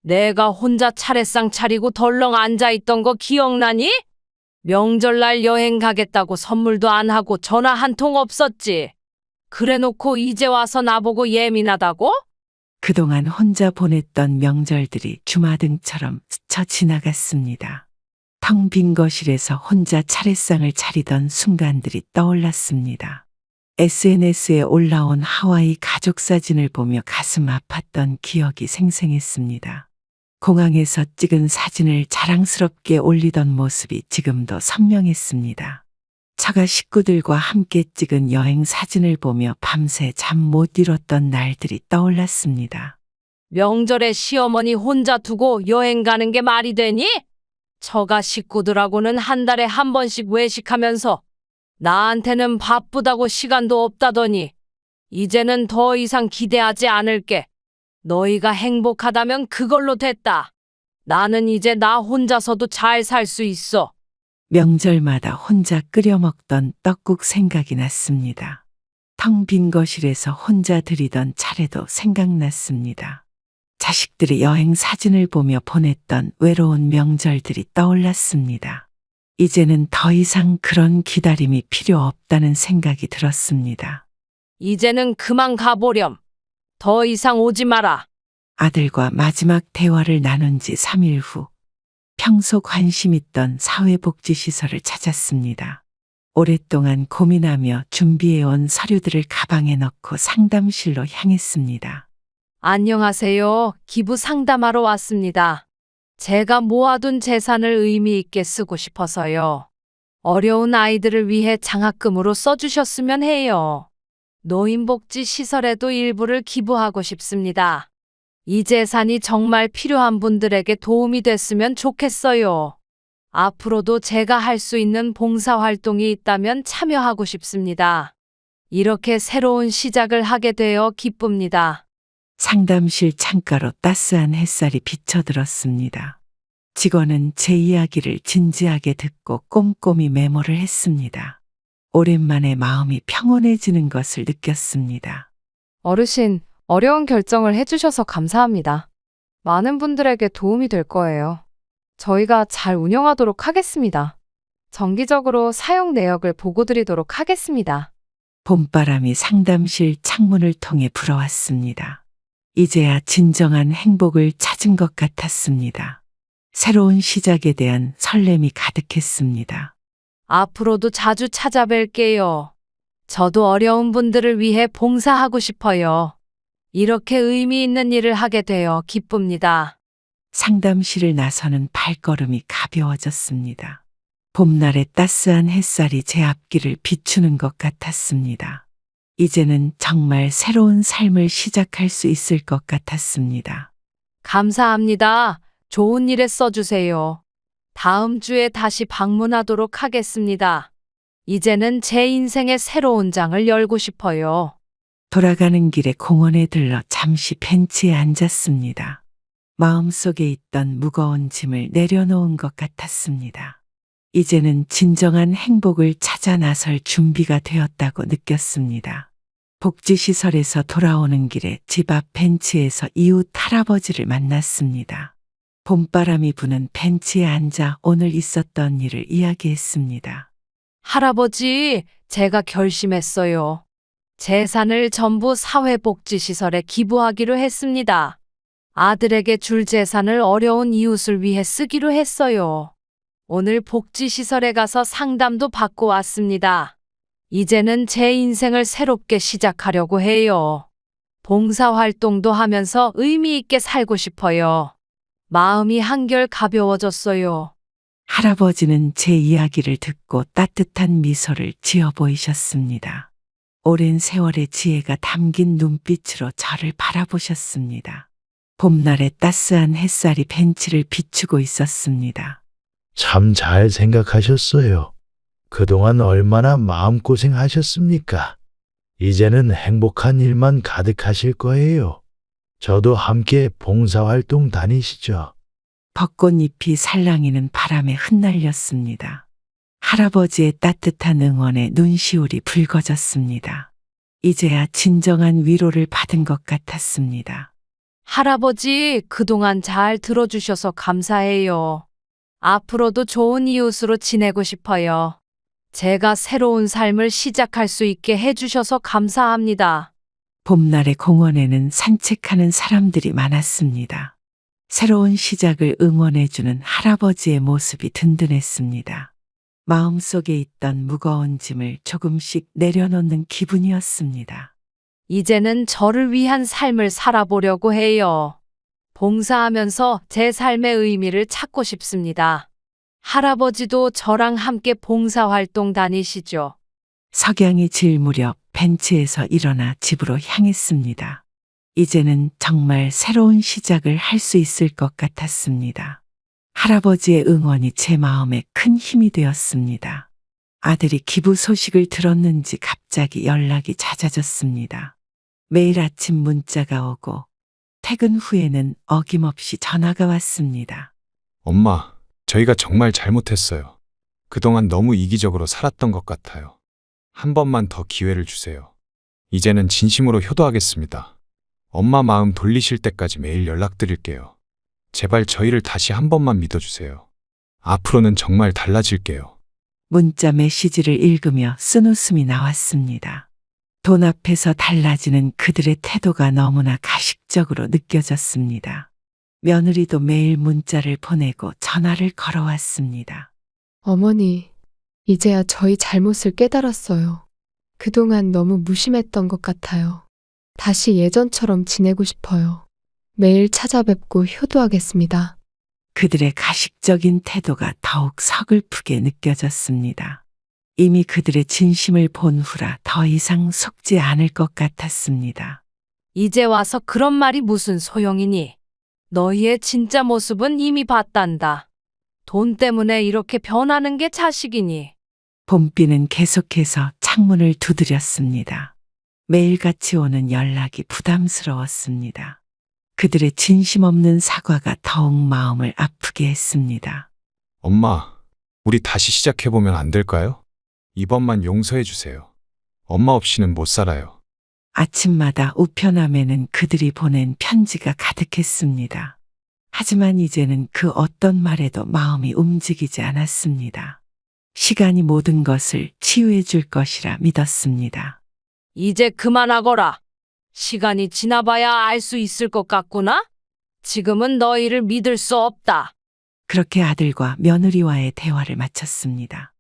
내가 혼자 차례상 차리고 덜렁 앉아있던 거 기억나니? 명절날 여행 가겠다고 선물도 안 하고 전화 한 통 없었지. 그래놓고 이제 와서 나보고 예민하다고? 그동안 혼자 보냈던 명절들이 주마등처럼 스쳐 지나갔습니다. 텅 빈 거실에서 혼자 차례상을 차리던 순간들이 떠올랐습니다. SNS에 올라온 하와이 가족 사진을 보며 가슴 아팠던 기억이 생생했습니다. 공항에서 찍은 사진을 자랑스럽게 올리던 모습이 지금도 선명했습니다. 처가 식구들과 함께 찍은 여행 사진을 보며 밤새 잠 못 이뤘던 날들이 떠올랐습니다. 명절에 시어머니 혼자 두고 여행 가는 게 말이 되니? 처가 식구들하고는 한 달에 한 번씩 외식하면서 나한테는 바쁘다고 시간도 없다더니 이제는 더 이상 기대하지 않을게. 너희가 행복하다면 그걸로 됐다. 나는 이제 나 혼자서도 잘 살 수 있어. 명절마다 혼자 끓여 먹던 떡국 생각이 났습니다. 텅 빈 거실에서 혼자 드리던 차례도 생각났습니다. 자식들의 여행 사진을 보며 보냈던 외로운 명절들이 떠올랐습니다. 이제는 더 이상 그런 기다림이 필요 없다는 생각이 들었습니다. 이제는 그만 가보렴. 더 이상 오지 마라. 아들과 마지막 대화를 나눈 지 3일 후 평소 관심 있던 사회복지시설을 찾았습니다. 오랫동안 고민하며 준비해온 서류들을 가방에 넣고 상담실로 향했습니다. 안녕하세요. 기부 상담하러 왔습니다. 제가 모아둔 재산을 의미 있게 쓰고 싶어서요. 어려운 아이들을 위해 장학금으로 써주셨으면 해요. 노인복지 시설에도 일부를 기부하고 싶습니다. 이 재산이 정말 필요한 분들에게 도움이 됐으면 좋겠어요. 앞으로도 제가 할 수 있는 봉사활동이 있다면 참여하고 싶습니다. 이렇게 새로운 시작을 하게 되어 기쁩니다. 상담실 창가로 따스한 햇살이 비쳐들었습니다. 직원은 제 이야기를 진지하게 듣고 꼼꼼히 메모를 했습니다. 오랜만에 마음이 평온해지는 것을 느꼈습니다. 어르신, 어려운 결정을 해주셔서 감사합니다. 많은 분들에게 도움이 될 거예요. 저희가 잘 운영하도록 하겠습니다. 정기적으로 사용 내역을 보고드리도록 하겠습니다. 봄바람이 상담실 창문을 통해 불어왔습니다. 이제야 진정한 행복을 찾은 것 같았습니다. 새로운 시작에 대한 설렘이 가득했습니다. 앞으로도 자주 찾아뵐게요. 저도 어려운 분들을 위해 봉사하고 싶어요. 이렇게 의미 있는 일을 하게 되어 기쁩니다. 상담실을 나서는 발걸음이 가벼워졌습니다. 봄날의 따스한 햇살이 제 앞길을 비추는 것 같았습니다. 이제는 정말 새로운 삶을 시작할 수 있을 것 같았습니다. 감사합니다. 좋은 일에 써주세요. 다음 주에 다시 방문하도록 하겠습니다. 이제는 제 인생의 새로운 장을 열고 싶어요. 돌아가는 길에 공원에 들러 잠시 벤치에 앉았습니다. 마음속에 있던 무거운 짐을 내려놓은 것 같았습니다. 이제는 진정한 행복을 찾아 나설 준비가 되었다고 느꼈습니다. 복지시설에서 돌아오는 길에 집 앞 벤치에서 이웃 할아버지를 만났습니다. 봄바람이 부는 벤치에 앉아 오늘 있었던 일을 이야기했습니다. 할아버지, 제가 결심했어요. 재산을 전부 사회복지시설에 기부하기로 했습니다. 아들에게 줄 재산을 어려운 이웃을 위해 쓰기로 했어요. 오늘 복지시설에 가서 상담도 받고 왔습니다. 이제는 제 인생을 새롭게 시작하려고 해요. 봉사활동도 하면서 의미 있게 살고 싶어요. 마음이 한결 가벼워졌어요. 할아버지는 제 이야기를 듣고 따뜻한 미소를 지어 보이셨습니다. 오랜 세월의 지혜가 담긴 눈빛으로 저를 바라보셨습니다. 봄날의 따스한 햇살이 벤치를 비추고 있었습니다. 참 잘 생각하셨어요. 그동안 얼마나 마음고생하셨습니까? 이제는 행복한 일만 가득하실 거예요. 저도 함께 봉사활동 다니시죠. 벚꽃잎이 살랑이는 바람에 흩날렸습니다. 할아버지의 따뜻한 응원에 눈시울이 붉어졌습니다. 이제야 진정한 위로를 받은 것 같았습니다. 할아버지, 그동안 잘 들어주셔서 감사해요. 앞으로도 좋은 이웃으로 지내고 싶어요. 제가 새로운 삶을 시작할 수 있게 해주셔서 감사합니다. 봄날의 공원에는 산책하는 사람들이 많았습니다. 새로운 시작을 응원해주는 할아버지의 모습이 든든했습니다. 마음속에 있던 무거운 짐을 조금씩 내려놓는 기분이었습니다. 이제는 저를 위한 삶을 살아보려고 해요. 봉사하면서 제 삶의 의미를 찾고 싶습니다. 할아버지도 저랑 함께 봉사활동 다니시죠? 석양이 질 무렵 벤치에서 일어나 집으로 향했습니다. 이제는 정말 새로운 시작을 할 수 있을 것 같았습니다. 할아버지의 응원이 제 마음에 큰 힘이 되었습니다. 아들이 기부 소식을 들었는지 갑자기 연락이 잦아졌습니다. 매일 아침 문자가 오고 퇴근 후에는 어김없이 전화가 왔습니다. 엄마, 저희가 정말 잘못했어요. 그동안 너무 이기적으로 살았던 것 같아요. 한 번만 더 기회를 주세요. 이제는 진심으로 효도하겠습니다. 엄마 마음 돌리실 때까지 매일 연락드릴게요. 제발 저희를 다시 한 번만 믿어주세요. 앞으로는 정말 달라질게요. 문자 메시지를 읽으며 쓴웃음이 나왔습니다. 돈 앞에서 달라지는 그들의 태도가 너무나 가식적으로 느껴졌습니다. 며느리도 매일 문자를 보내고 전화를 걸어왔습니다. 어머니, 이제야 저희 잘못을 깨달았어요. 그동안 너무 무심했던 것 같아요. 다시 예전처럼 지내고 싶어요. 매일 찾아뵙고 효도하겠습니다. 그들의 가식적인 태도가 더욱 서글프게 느껴졌습니다. 이미 그들의 진심을 본 후라 더 이상 속지 않을 것 같았습니다. 이제 와서 그런 말이 무슨 소용이니? 너희의 진짜 모습은 이미 봤단다. 돈 때문에 이렇게 변하는 게 자식이니. 봄비는 계속해서 창문을 두드렸습니다. 매일같이 오는 연락이 부담스러웠습니다. 그들의 진심 없는 사과가 더욱 마음을 아프게 했습니다. 엄마, 우리 다시 시작해보면 안 될까요? 이번만 용서해 주세요. 엄마 없이는 못 살아요. 아침마다 우편함에는 그들이 보낸 편지가 가득했습니다. 하지만 이제는 그 어떤 말에도 마음이 움직이지 않았습니다. 시간이 모든 것을 치유해 줄 것이라 믿었습니다. 이제 그만하거라. 시간이 지나봐야 알 수 있을 것 같구나? 지금은 너희를 믿을 수 없다. 그렇게 아들과 며느리와의 대화를 마쳤습니다.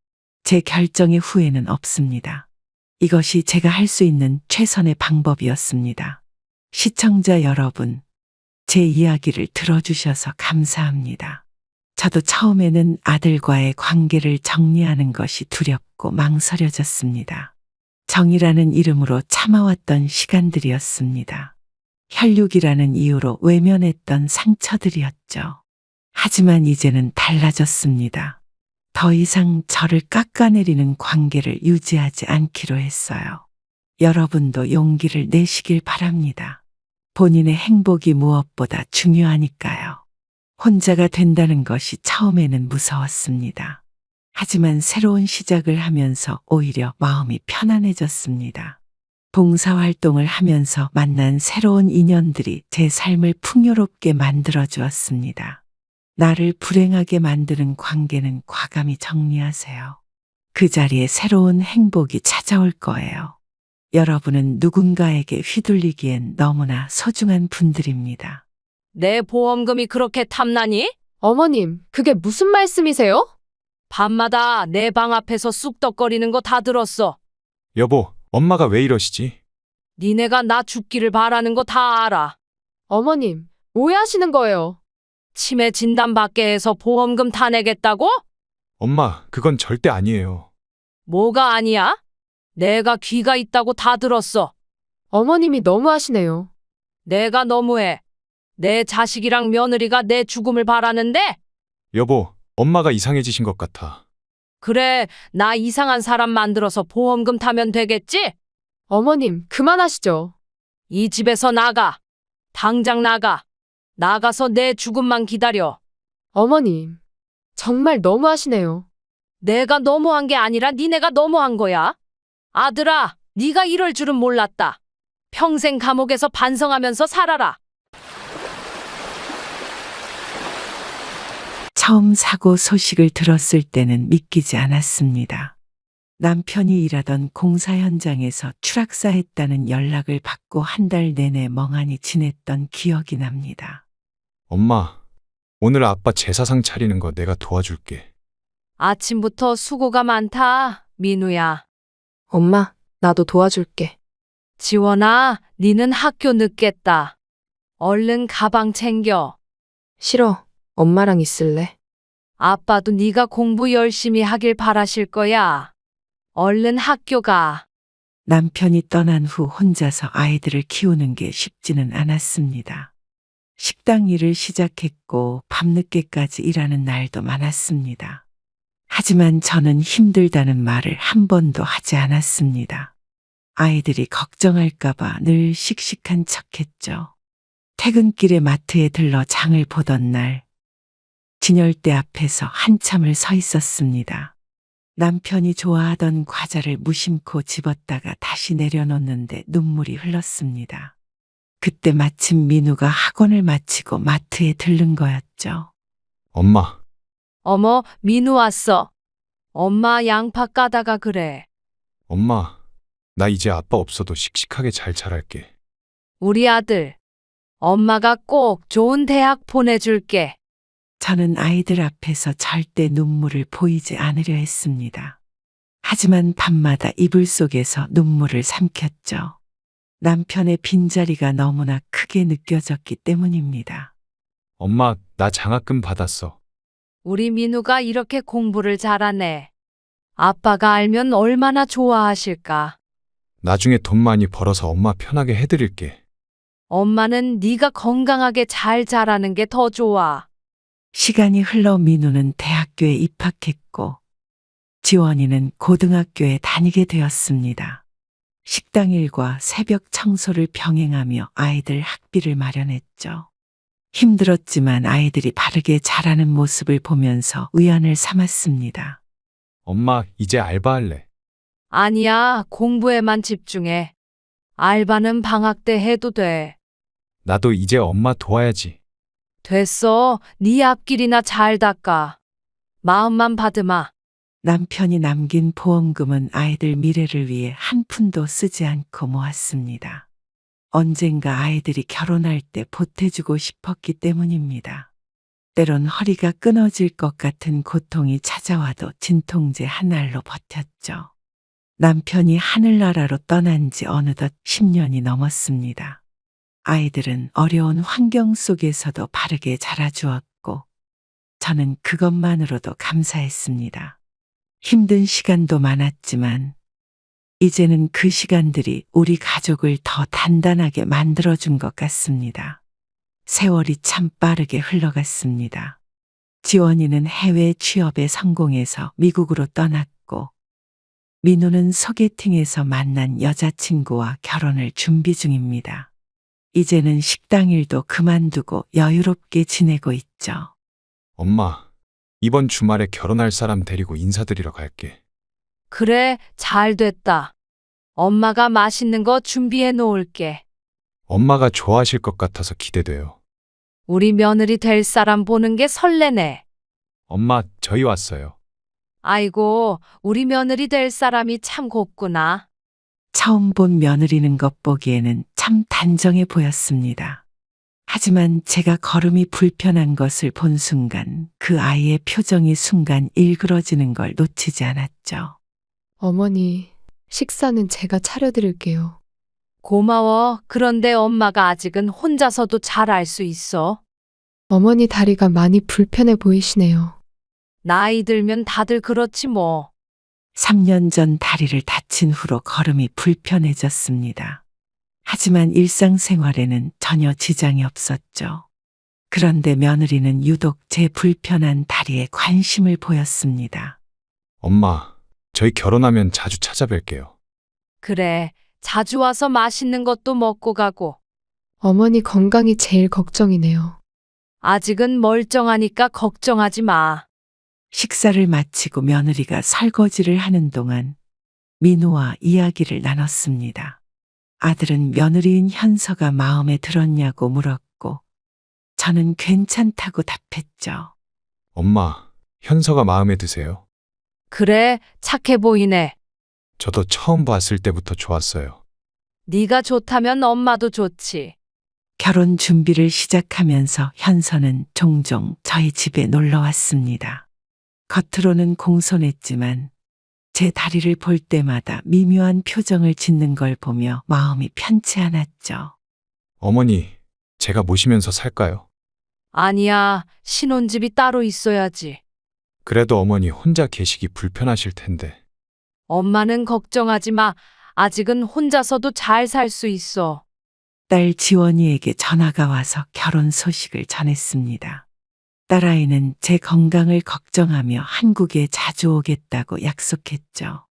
제 결정의 후회는 없습니다. 이것이 제가 할 수 있는 최선의 방법이었습니다. 시청자 여러분, 제 이야기를 들어주셔서 감사합니다. 저도 처음에는 아들과의 관계를 정리하는 것이 두렵고 망설여졌습니다. 정이라는 이름으로 참아왔던 시간들이었습니다. 혈육이라는 이유로 외면했던 상처들이었죠. 하지만 이제는 달라졌습니다. 더 이상 저를 깎아내리는 관계를 유지하지 않기로 했어요. 여러분도 용기를 내시길 바랍니다. 본인의 행복이 무엇보다 중요하니까요. 혼자가 된다는 것이 처음에는 무서웠습니다. 하지만 새로운 시작을 하면서 오히려 마음이 편안해졌습니다. 봉사활동을 하면서 만난 새로운 인연들이 제 삶을 풍요롭게 만들어 주었습니다. 나를 불행하게 만드는 관계는 과감히 정리하세요. 그 자리에 새로운 행복이 찾아올 거예요. 여러분은 누군가에게 휘둘리기엔 너무나 소중한 분들입니다. 내 보험금이 그렇게 탐나니? 어머님, 그게 무슨 말씀이세요? 밤마다 내 방 앞에서 쑥덕거리는 거 다 들었어. 여보, 엄마가 왜 이러시지? 니네가 나 죽기를 바라는 거 다 알아. 어머님, 오해하시는 거예요. 치매 진단 받게 해서 보험금 다 내겠다고? 엄마, 그건 절대 아니에요. 뭐가 아니야? 내가 귀가 있다고 다 들었어. 어머님이 너무하시네요. 내가 너무해. 내 자식이랑 며느리가 내 죽음을 바라는데? 여보, 엄마가 이상해지신 것 같아. 그래, 나 이상한 사람 만들어서 보험금 타면 되겠지? 어머님, 그만하시죠. 이 집에서 나가. 당장 나가. 나가서 내 죽음만 기다려. 어머님, 정말 너무하시네요. 내가 너무한 게 아니라 니네가 너무한 거야. 아들아, 네가 이럴 줄은 몰랐다. 평생 감옥에서 반성하면서 살아라. 처음 사고 소식을 들었을 때는 믿기지 않았습니다. 남편이 일하던 공사 현장에서 추락사했다는 연락을 받고 한 달 내내 멍하니 지냈던 기억이 납니다. 엄마, 오늘 아빠 제사상 차리는 거 내가 도와줄게. 아침부터 수고가 많다, 민우야. 엄마, 나도 도와줄게. 지원아, 니는 학교 늦겠다. 얼른 가방 챙겨. 싫어. 엄마랑 있을래. 아빠도 네가 공부 열심히 하길 바라실 거야. 얼른 학교 가. 남편이 떠난 후 혼자서 아이들을 키우는 게 쉽지는 않았습니다. 식당 일을 시작했고 밤늦게까지 일하는 날도 많았습니다. 하지만 저는 힘들다는 말을 한 번도 하지 않았습니다. 아이들이 걱정할까봐 늘 씩씩한 척했죠. 퇴근길에 마트에 들러 장을 보던 날, 진열대 앞에서 한참을 서 있었습니다. 남편이 좋아하던 과자를 무심코 집었다가 다시 내려놓는데 눈물이 흘렀습니다. 그때 마침 민우가 학원을 마치고 마트에 들른 거였죠. 엄마, 어머, 민우 왔어. 엄마 양파 까다가 그래. 엄마, 나 이제 아빠 없어도 씩씩하게 잘 자랄게. 우리 아들. 엄마가 꼭 좋은 대학 보내줄게. 저는 아이들 앞에서 절대 눈물을 보이지 않으려 했습니다. 하지만 밤마다 이불 속에서 눈물을 삼켰죠. 남편의 빈자리가 너무나 크게 느껴졌기 때문입니다. 엄마, 나 장학금 받았어. 우리 민우가 이렇게 공부를 잘하네. 아빠가 알면 얼마나 좋아하실까. 나중에 돈 많이 벌어서 엄마 편하게 해드릴게. 엄마는 네가 건강하게 잘 자라는 게 더 좋아. 시간이 흘러 민우는 대학교에 입학했고 지원이는 고등학교에 다니게 되었습니다. 식당 일과 새벽 청소를 병행하며 아이들 학비를 마련했죠. 힘들었지만 아이들이 바르게 자라는 모습을 보면서 위안을 삼았습니다. 엄마, 이제 알바할래. 아니야, 공부에만 집중해. 알바는 방학 때 해도 돼. 나도 이제 엄마 도와야지. 됐어. 네 앞길이나 잘 닦아. 마음만 받으마. 남편이 남긴 보험금은 아이들 미래를 위해 한 푼도 쓰지 않고 모았습니다. 언젠가 아이들이 결혼할 때 보태주고 싶었기 때문입니다. 때론 허리가 끊어질 것 같은 고통이 찾아와도 진통제 한 알로 버텼죠. 남편이 하늘나라로 떠난 지 어느덧 10년이 넘었습니다. 아이들은 어려운 환경 속에서도 바르게 자라주었고 저는 그것만으로도 감사했습니다. 힘든 시간도 많았지만 이제는 그 시간들이 우리 가족을 더 단단하게 만들어준 것 같습니다. 세월이 참 빠르게 흘러갔습니다. 지원이는 해외 취업에 성공해서 미국으로 떠났고 민우는 소개팅에서 만난 여자친구와 결혼을 준비 중입니다. 이제는 식당 일도 그만두고 여유롭게 지내고 있죠. 엄마, 이번 주말에 결혼할 사람 데리고 인사드리러 갈게. 그래, 잘 됐다. 엄마가 맛있는 거 준비해 놓을게. 엄마가 좋아하실 것 같아서 기대돼요. 우리 며느리 될 사람 보는 게 설레네. 엄마, 저희 왔어요. 아이고, 우리 며느리 될 사람이 참 곱구나. 처음 본 며느리는 것 보기에는 참 단정해 보였습니다. 하지만 제가 걸음이 불편한 것을 본 순간 그 아이의 표정이 순간 일그러지는 걸 놓치지 않았죠. 어머니, 식사는 제가 차려드릴게요. 고마워. 그런데 엄마가 아직은 혼자서도 잘 알 수 있어. 어머니 다리가 많이 불편해 보이시네요. 나이 들면 다들 그렇지 뭐. 3년 전 다리를 다친 후로 걸음이 불편해졌습니다. 하지만 일상생활에는 전혀 지장이 없었죠. 그런데 며느리는 유독 제 불편한 다리에 관심을 보였습니다. 엄마, 저희 결혼하면 자주 찾아뵐게요. 그래. 자주 와서 맛있는 것도 먹고 가고. 어머니 건강이 제일 걱정이네요. 아직은 멀쩡하니까 걱정하지 마. 식사를 마치고 며느리가 설거지를 하는 동안 민우와 이야기를 나눴습니다. 아들은 며느리인 현서가 마음에 들었냐고 물었고 저는 괜찮다고 답했죠. 엄마, 현서가 마음에 드세요? 그래, 착해 보이네. 저도 처음 봤을 때부터 좋았어요. 네가 좋다면 엄마도 좋지. 결혼 준비를 시작하면서 현서는 종종 저희 집에 놀러 왔습니다. 겉으로는 공손했지만 제 다리를 볼 때마다 미묘한 표정을 짓는 걸 보며 마음이 편치 않았죠. 어머니, 제가 모시면서 살까요? 아니야, 신혼집이 따로 있어야지. 그래도 어머니 혼자 계시기 불편하실 텐데. 엄마는 걱정하지 마. 아직은 혼자서도 잘 살 수 있어. 딸 지원이에게 전화가 와서 결혼 소식을 전했습니다. 딸아이는 제 건강을 걱정하며 한국에 자주 오겠다고 약속했죠.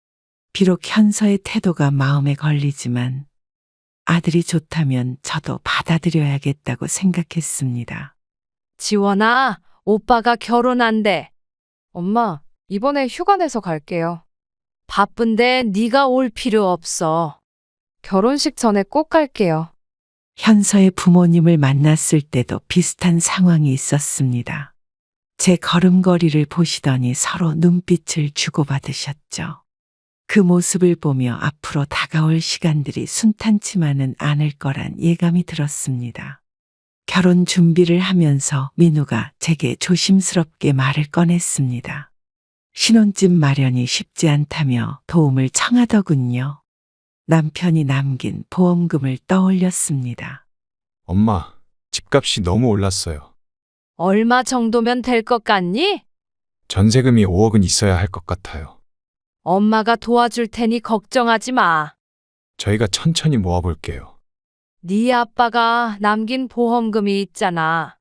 비록 현서의 태도가 마음에 걸리지만 아들이 좋다면 저도 받아들여야겠다고 생각했습니다. 지원아, 오빠가 결혼한대. 엄마, 이번에 휴가 내서 갈게요. 바쁜데 네가 올 필요 없어. 결혼식 전에 꼭 갈게요. 현서의 부모님을 만났을 때도 비슷한 상황이 있었습니다. 제 걸음걸이를 보시더니 서로 눈빛을 주고받으셨죠. 그 모습을 보며 앞으로 다가올 시간들이 순탄치만은 않을 거란 예감이 들었습니다. 결혼 준비를 하면서 민우가 제게 조심스럽게 말을 꺼냈습니다. 신혼집 마련이 쉽지 않다며 도움을 청하더군요. 남편이 남긴 보험금을 떠올렸습니다. 엄마, 집값이 너무 올랐어요. 얼마 정도면 될 것 같니? 전세금이 5억은 있어야 할 것 같아요. 엄마가 도와줄 테니 걱정하지 마. 저희가 천천히 모아볼게요. 네 아빠가 남긴 보험금이 있잖아.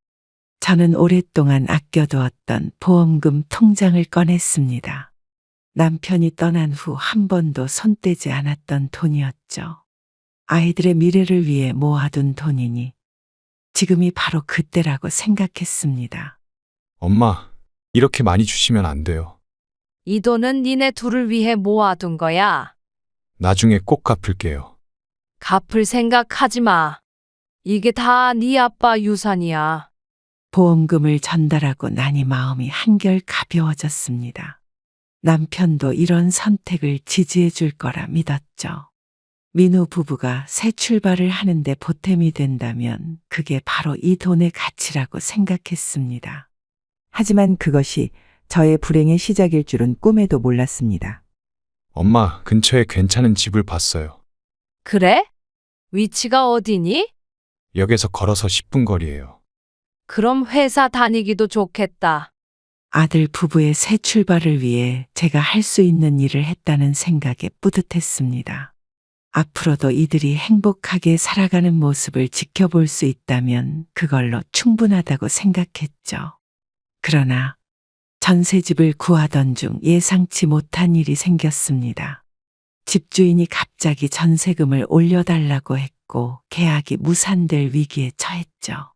저는 오랫동안 아껴두었던 보험금 통장을 꺼냈습니다. 남편이 떠난 후 한 번도 손 떼지 않았던 돈이었죠. 아이들의 미래를 위해 모아둔 돈이니 지금이 바로 그때라고 생각했습니다. 엄마, 이렇게 많이 주시면 안 돼요. 이 돈은 니네 둘을 위해 모아둔 거야. 나중에 꼭 갚을게요. 갚을 생각하지 마. 이게 다 네 아빠 유산이야. 보험금을 전달하고 나니 마음이 한결 가벼워졌습니다. 남편도 이런 선택을 지지해 줄 거라 믿었죠. 민우 부부가 새 출발을 하는데 보탬이 된다면 그게 바로 이 돈의 가치라고 생각했습니다. 하지만 그것이 저의 불행의 시작일 줄은 꿈에도 몰랐습니다. 엄마, 근처에 괜찮은 집을 봤어요. 그래? 위치가 어디니? 역에서 걸어서 10분 거리예요. 그럼 회사 다니기도 좋겠다. 아들 부부의 새 출발을 위해 제가 할 수 있는 일을 했다는 생각에 뿌듯했습니다. 앞으로도 이들이 행복하게 살아가는 모습을 지켜볼 수 있다면 그걸로 충분하다고 생각했죠. 그러나 전세집을 구하던 중 예상치 못한 일이 생겼습니다. 집주인이 갑자기 전세금을 올려달라고 했고 계약이 무산될 위기에 처했죠.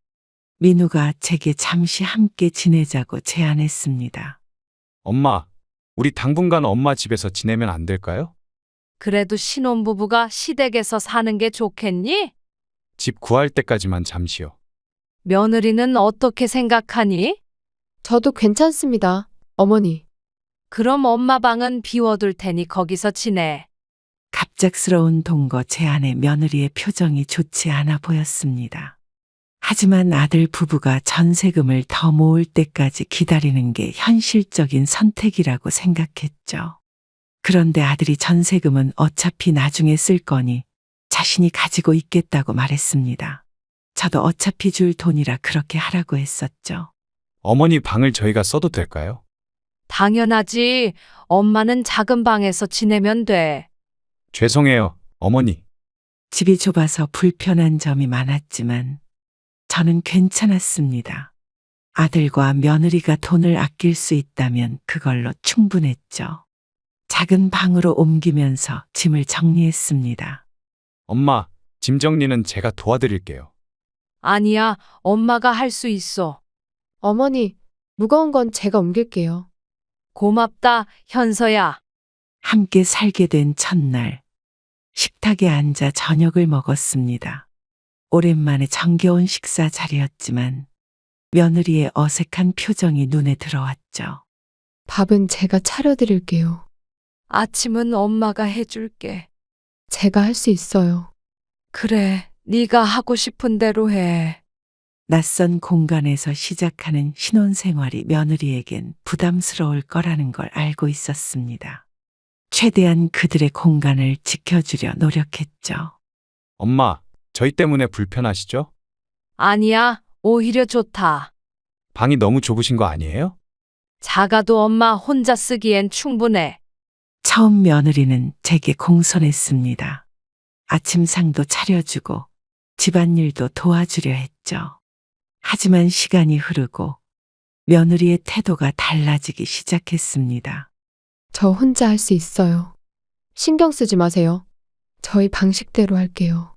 민우가 제게 잠시 함께 지내자고 제안했습니다. 엄마, 우리 당분간 엄마 집에서 지내면 안 될까요? 그래도 신혼부부가 시댁에서 사는 게 좋겠니? 집 구할 때까지만 잠시요. 며느리는 어떻게 생각하니? 저도 괜찮습니다, 어머니. 그럼 엄마 방은 비워둘 테니 거기서 지내. 갑작스러운 동거 제안에 며느리의 표정이 좋지 않아 보였습니다. 하지만 아들 부부가 전세금을 더 모을 때까지 기다리는 게 현실적인 선택이라고 생각했죠. 그런데 아들이 전세금은 어차피 나중에 쓸 거니 자신이 가지고 있겠다고 말했습니다. 저도 어차피 줄 돈이라 그렇게 하라고 했었죠. 어머니 방을 저희가 써도 될까요? 당연하지. 엄마는 작은 방에서 지내면 돼. 죄송해요, 어머니. 집이 좁아서 불편한 점이 많았지만 저는 괜찮았습니다. 아들과 며느리가 돈을 아낄 수 있다면 그걸로 충분했죠. 작은 방으로 옮기면서 짐을 정리했습니다. 엄마, 짐 정리는 제가 도와드릴게요. 아니야, 엄마가 할 수 있어. 어머니, 무거운 건 제가 옮길게요. 고맙다, 현서야. 함께 살게 된 첫날, 식탁에 앉아 저녁을 먹었습니다. 오랜만에 정겨운 식사 자리였지만 며느리의 어색한 표정이 눈에 들어왔죠. 밥은 제가 차려드릴게요. 아침은 엄마가 해줄게. 제가 할 수 있어요. 그래, 네가 하고 싶은 대로 해. 낯선 공간에서 시작하는 신혼생활이 며느리에겐 부담스러울 거라는 걸 알고 있었습니다. 최대한 그들의 공간을 지켜주려 노력했죠. 엄마, 저희 때문에 불편하시죠? 아니야, 오히려 좋다. 방이 너무 좁으신 거 아니에요? 작아도 엄마 혼자 쓰기엔 충분해. 처음 며느리는 제게 공손했습니다. 아침상도 차려주고 집안일도 도와주려 했죠. 하지만 시간이 흐르고 며느리의 태도가 달라지기 시작했습니다. 저 혼자 할 수 있어요. 신경 쓰지 마세요. 저희 방식대로 할게요.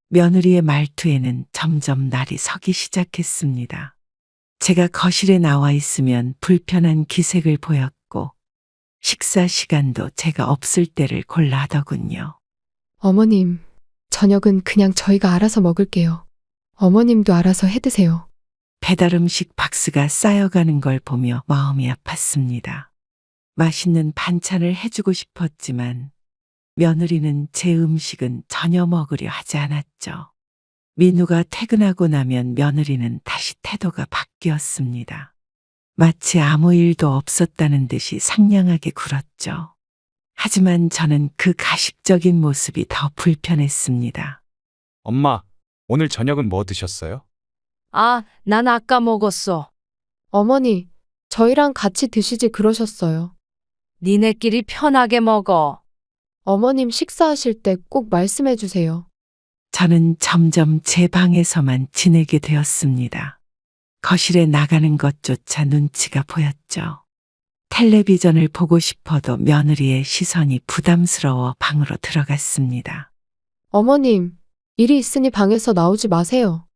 며느리의 말투에는 점점 날이 서기 시작했습니다. 제가 거실에 나와 있으면 불편한 기색을 보였고 식사 시간도 제가 없을 때를 골라 하더군요. 어머님, 저녁은 그냥 저희가 알아서 먹을게요. 어머님도 알아서 해 드세요. 배달 음식 박스가 쌓여가는 걸 보며 마음이 아팠습니다. 맛있는 반찬을 해주고 싶었지만 며느리는 제 음식은 전혀 먹으려 하지 않았죠. 민우가 퇴근하고 나면 며느리는 다시 태도가 바뀌었습니다. 마치 아무 일도 없었다는 듯이 상냥하게 굴었죠. 하지만 저는 그 가식적인 모습이 더 불편했습니다. 엄마, 오늘 저녁은 뭐 드셨어요? 아, 난 아까 먹었어. 어머니, 저희랑 같이 드시지 그러셨어요. 니네끼리 편하게 먹어. 어머님 식사하실 때 꼭 말씀해 주세요. 저는 점점 제 방에서만 지내게 되었습니다. 거실에 나가는 것조차 눈치가 보였죠. 텔레비전을 보고 싶어도 며느리의 시선이 부담스러워 방으로 들어갔습니다. 어머님, 일이 있으니 방에서 나오지 마세요.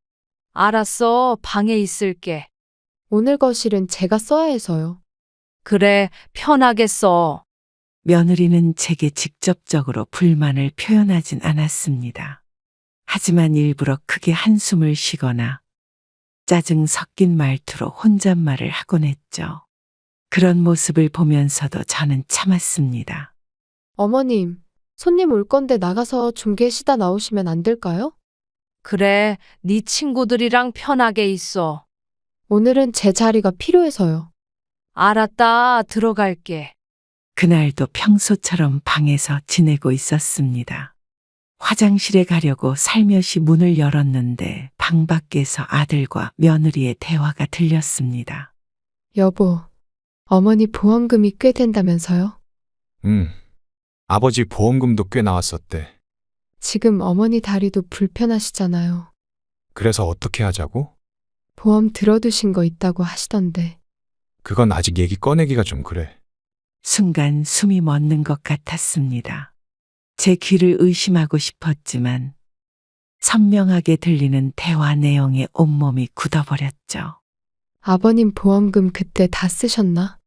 알았어, 방에 있을게. 오늘 거실은 제가 써야 해서요. 그래, 편하게 써. 며느리는 제게 직접적으로 불만을 표현하진 않았습니다. 하지만 일부러 크게 한숨을 쉬거나 짜증 섞인 말투로 혼잣말을 하곤 했죠. 그런 모습을 보면서도 저는 참았습니다. 어머님, 손님 올 건데 나가서 좀 계시다 나오시면 안 될까요? 그래, 네 친구들이랑 편하게 있어. 오늘은 제 자리가 필요해서요. 알았다, 들어갈게. 그날도 평소처럼 방에서 지내고 있었습니다. 화장실에 가려고 살며시 문을 열었는데 방 밖에서 아들과 며느리의 대화가 들렸습니다. 여보, 어머니 보험금이 꽤 된다면서요? 아버지 보험금도 꽤 나왔었대. 지금 어머니 다리도 불편하시잖아요. 그래서 어떻게 하자고? 보험 들어두신 거 있다고 하시던데. 그건 아직 얘기 꺼내기가 좀 그래. 순간 숨이 멎는 것 같았습니다. 제 귀를 의심하고 싶었지만 선명하게 들리는 대화 내용에 온몸이 굳어버렸죠. 아버님 보험금 그때 다 쓰셨나?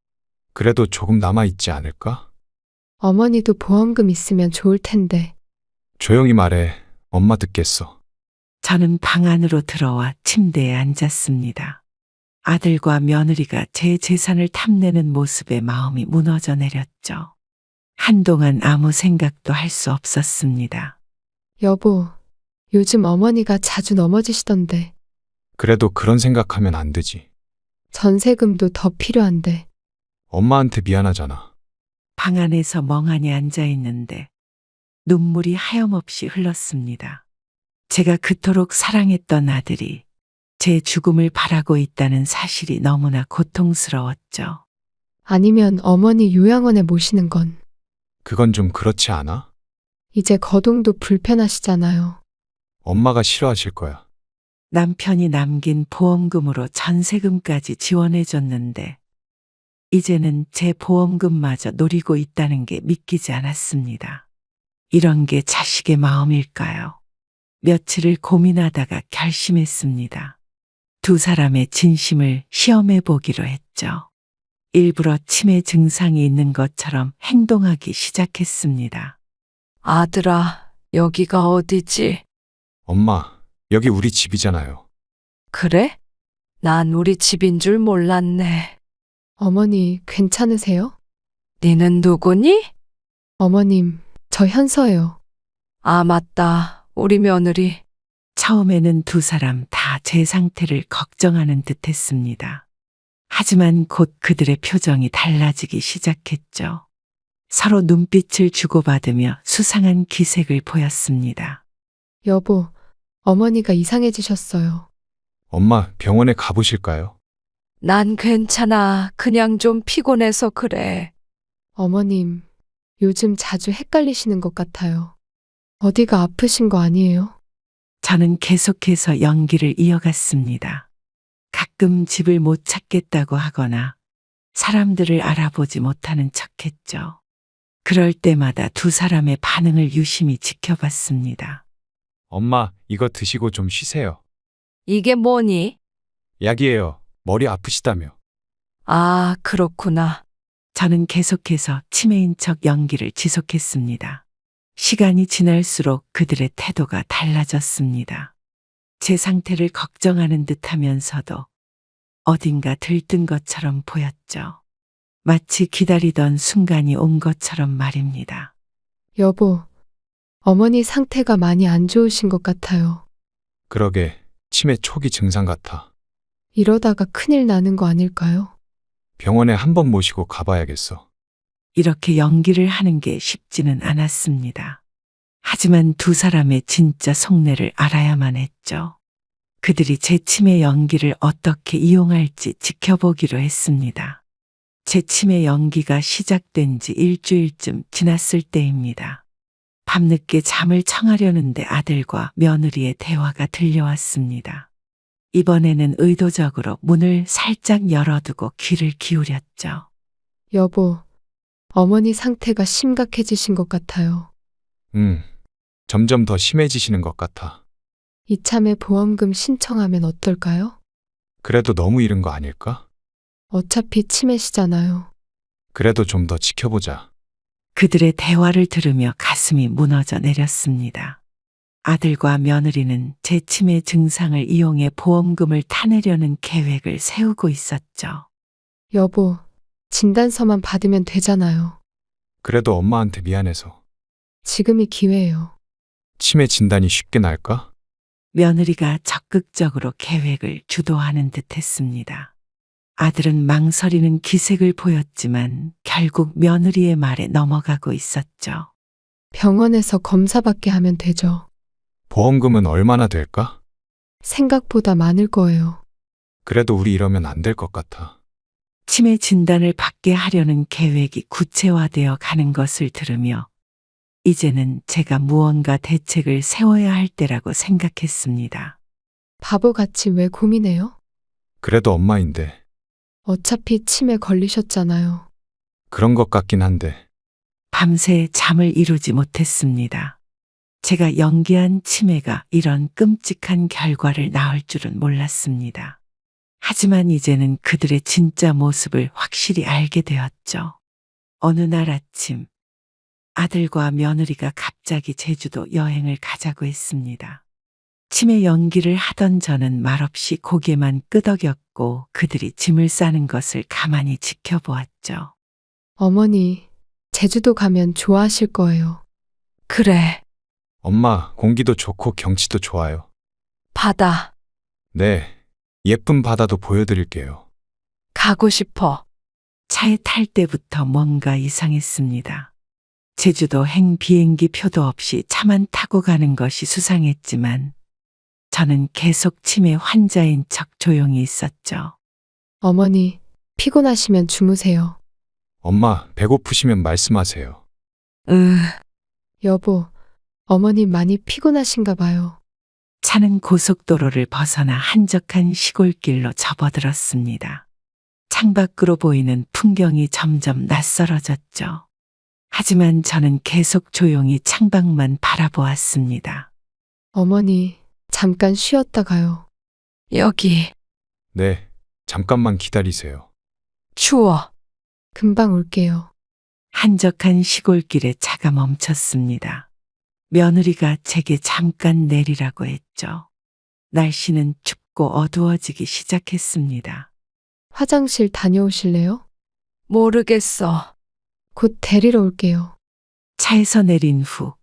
그래도 조금 남아있지 않을까? 어머니도 보험금 있으면 좋을 텐데. 조용히 말해. 엄마 듣겠어. 저는 방 안으로 들어와 침대에 앉았습니다. 아들과 며느리가 제 재산을 탐내는 모습에 마음이 무너져 내렸죠. 한동안 아무 생각도 할 수 없었습니다. 여보, 요즘 어머니가 자주 넘어지시던데. 그래도 그런 생각하면 안 되지. 전세금도 더 필요한데. 엄마한테 미안하잖아. 방 안에서 멍하니 앉아 있는데 눈물이 하염없이 흘렀습니다. 제가 그토록 사랑했던 아들이 제 죽음을 바라고 있다는 사실이 너무나 고통스러웠죠. 아니면 어머니 요양원에 모시는 건 그건 좀 그렇지 않아? 이제 거동도 불편하시잖아요. 엄마가 싫어하실 거야. 남편이 남긴 보험금으로 전세금까지 지원해줬는데 이제는 제 보험금마저 노리고 있다는 게 믿기지 않았습니다. 이런 게 자식의 마음일까요? 며칠을 고민하다가 결심했습니다. 두 사람의 진심을 시험해 보기로 했죠. 일부러 치매 증상이 있는 것처럼 행동하기 시작했습니다. 아들아, 여기가 어디지? 엄마, 여기 우리 집이잖아요. 그래? 난 우리 집인 줄 몰랐네. 어머니 괜찮으세요? 니는 누구니? 어머님, 저 현서예요. 아, 맞다. 우리 며느리. 처음에는 두 사람 다 제 상태를 걱정하는 듯 했습니다. 하지만 곧 그들의 표정이 달라지기 시작했죠. 서로 눈빛을 주고받으며 수상한 기색을 보였습니다. 여보, 어머니가 이상해지셨어요. 엄마, 병원에 가보실까요? 난 괜찮아. 그냥 좀 피곤해서 그래. 어머님, 요즘 자주 헷갈리시는 것 같아요. 어디가 아프신 거 아니에요? 저는 계속해서 연기를 이어갔습니다. 가끔 집을 못 찾겠다고 하거나 사람들을 알아보지 못하는 척했죠. 그럴 때마다 두 사람의 반응을 유심히 지켜봤습니다. 엄마, 이거 드시고 좀 쉬세요. 이게 뭐니? 약이에요. 머리 아프시다며. 아, 그렇구나. 저는 계속해서 치매인 척 연기를 지속했습니다. 시간이 지날수록 그들의 태도가 달라졌습니다. 제 상태를 걱정하는 듯 하면서도 어딘가 들뜬 것처럼 보였죠. 마치 기다리던 순간이 온 것처럼 말입니다. 여보, 어머니 상태가 많이 안 좋으신 것 같아요. 그러게, 치매 초기 증상 같아. 이러다가 큰일 나는 거 아닐까요? 병원에 한번 모시고 가봐야겠어. 이렇게 연기를 하는 게 쉽지는 않았습니다. 하지만 두 사람의 진짜 속내를 알아야만 했죠. 그들이 제 치매 연기를 어떻게 이용할지 지켜보기로 했습니다. 제 치매 연기가 시작된 지 일주일쯤 지났을 때입니다. 밤늦게 잠을 청하려는데 아들과 며느리의 대화가 들려왔습니다. 이번에는 의도적으로 문을 살짝 열어두고 귀를 기울였죠. 여보, 어머니 상태가 심각해지신 것 같아요. 점점 더 심해지시는 것 같아. 이참에 보험금 신청하면 어떨까요? 그래도 너무 이른 거 아닐까? 어차피 치매시잖아요. 그래도 좀 더 지켜보자. 그들의 대화를 들으며 가슴이 무너져 내렸습니다. 아들과 며느리는 제 치매 증상을 이용해 보험금을 타내려는 계획을 세우고 있었죠. 여보, 진단서만 받으면 되잖아요. 그래도 엄마한테 미안해서. 지금이 기회예요. 치매 진단이 쉽게 날까? 며느리가 적극적으로 계획을 주도하는 듯 했습니다. 아들은 망설이는 기색을 보였지만 결국 며느리의 말에 넘어가고 있었죠. 병원에서 검사받게 하면 되죠. 보험금은 얼마나 될까? 생각보다 많을 거예요. 그래도 우리 이러면 안 될 것 같아. 치매 진단을 받게 하려는 계획이 구체화되어 가는 것을 들으며 이제는 제가 무언가 대책을 세워야 할 때라고 생각했습니다. 바보같이 왜 고민해요? 그래도 엄마인데. 어차피 치매 걸리셨잖아요. 그런 것 같긴 한데. 밤새 잠을 이루지 못했습니다. 제가 연기한 치매가 이런 끔찍한 결과를 낳을 줄은 몰랐습니다. 하지만 이제는 그들의 진짜 모습을 확실히 알게 되었죠. 어느 날 아침, 아들과 며느리가 갑자기 제주도 여행을 가자고 했습니다. 치매 연기를 하던 저는 말없이 고개만 끄덕였고 그들이 짐을 싸는 것을 가만히 지켜보았죠. 어머니, 제주도 가면 좋아하실 거예요. 그래, 엄마, 공기도 좋고 경치도 좋아요. 바다. 네, 예쁜 바다도 보여드릴게요. 가고 싶어. 차에 탈 때부터 뭔가 이상했습니다. 제주도행 비행기 표도 없이 차만 타고 가는 것이 수상했지만 저는 계속 치매 환자인 척 조용히 있었죠. 어머니, 피곤하시면 주무세요. 엄마, 배고프시면 말씀하세요. 여보, 어머니 많이 피곤하신가 봐요. 차는 고속도로를 벗어나 한적한 시골길로 접어들었습니다. 창밖으로 보이는 풍경이 점점 낯설어졌죠. 하지만 저는 계속 조용히 창밖만 바라보았습니다. 어머니, 잠깐 쉬었다 가요. 여기 네, 잠깐만 기다리세요. 추워. 금방 올게요. 한적한 시골길에 차가 멈췄습니다. 며느리가 제게 잠깐 내리라고 했죠. 날씨는 춥고 어두워지기 시작했습니다. 화장실 다녀오실래요? 모르겠어. 곧 데리러 올게요. 차에서 내린 후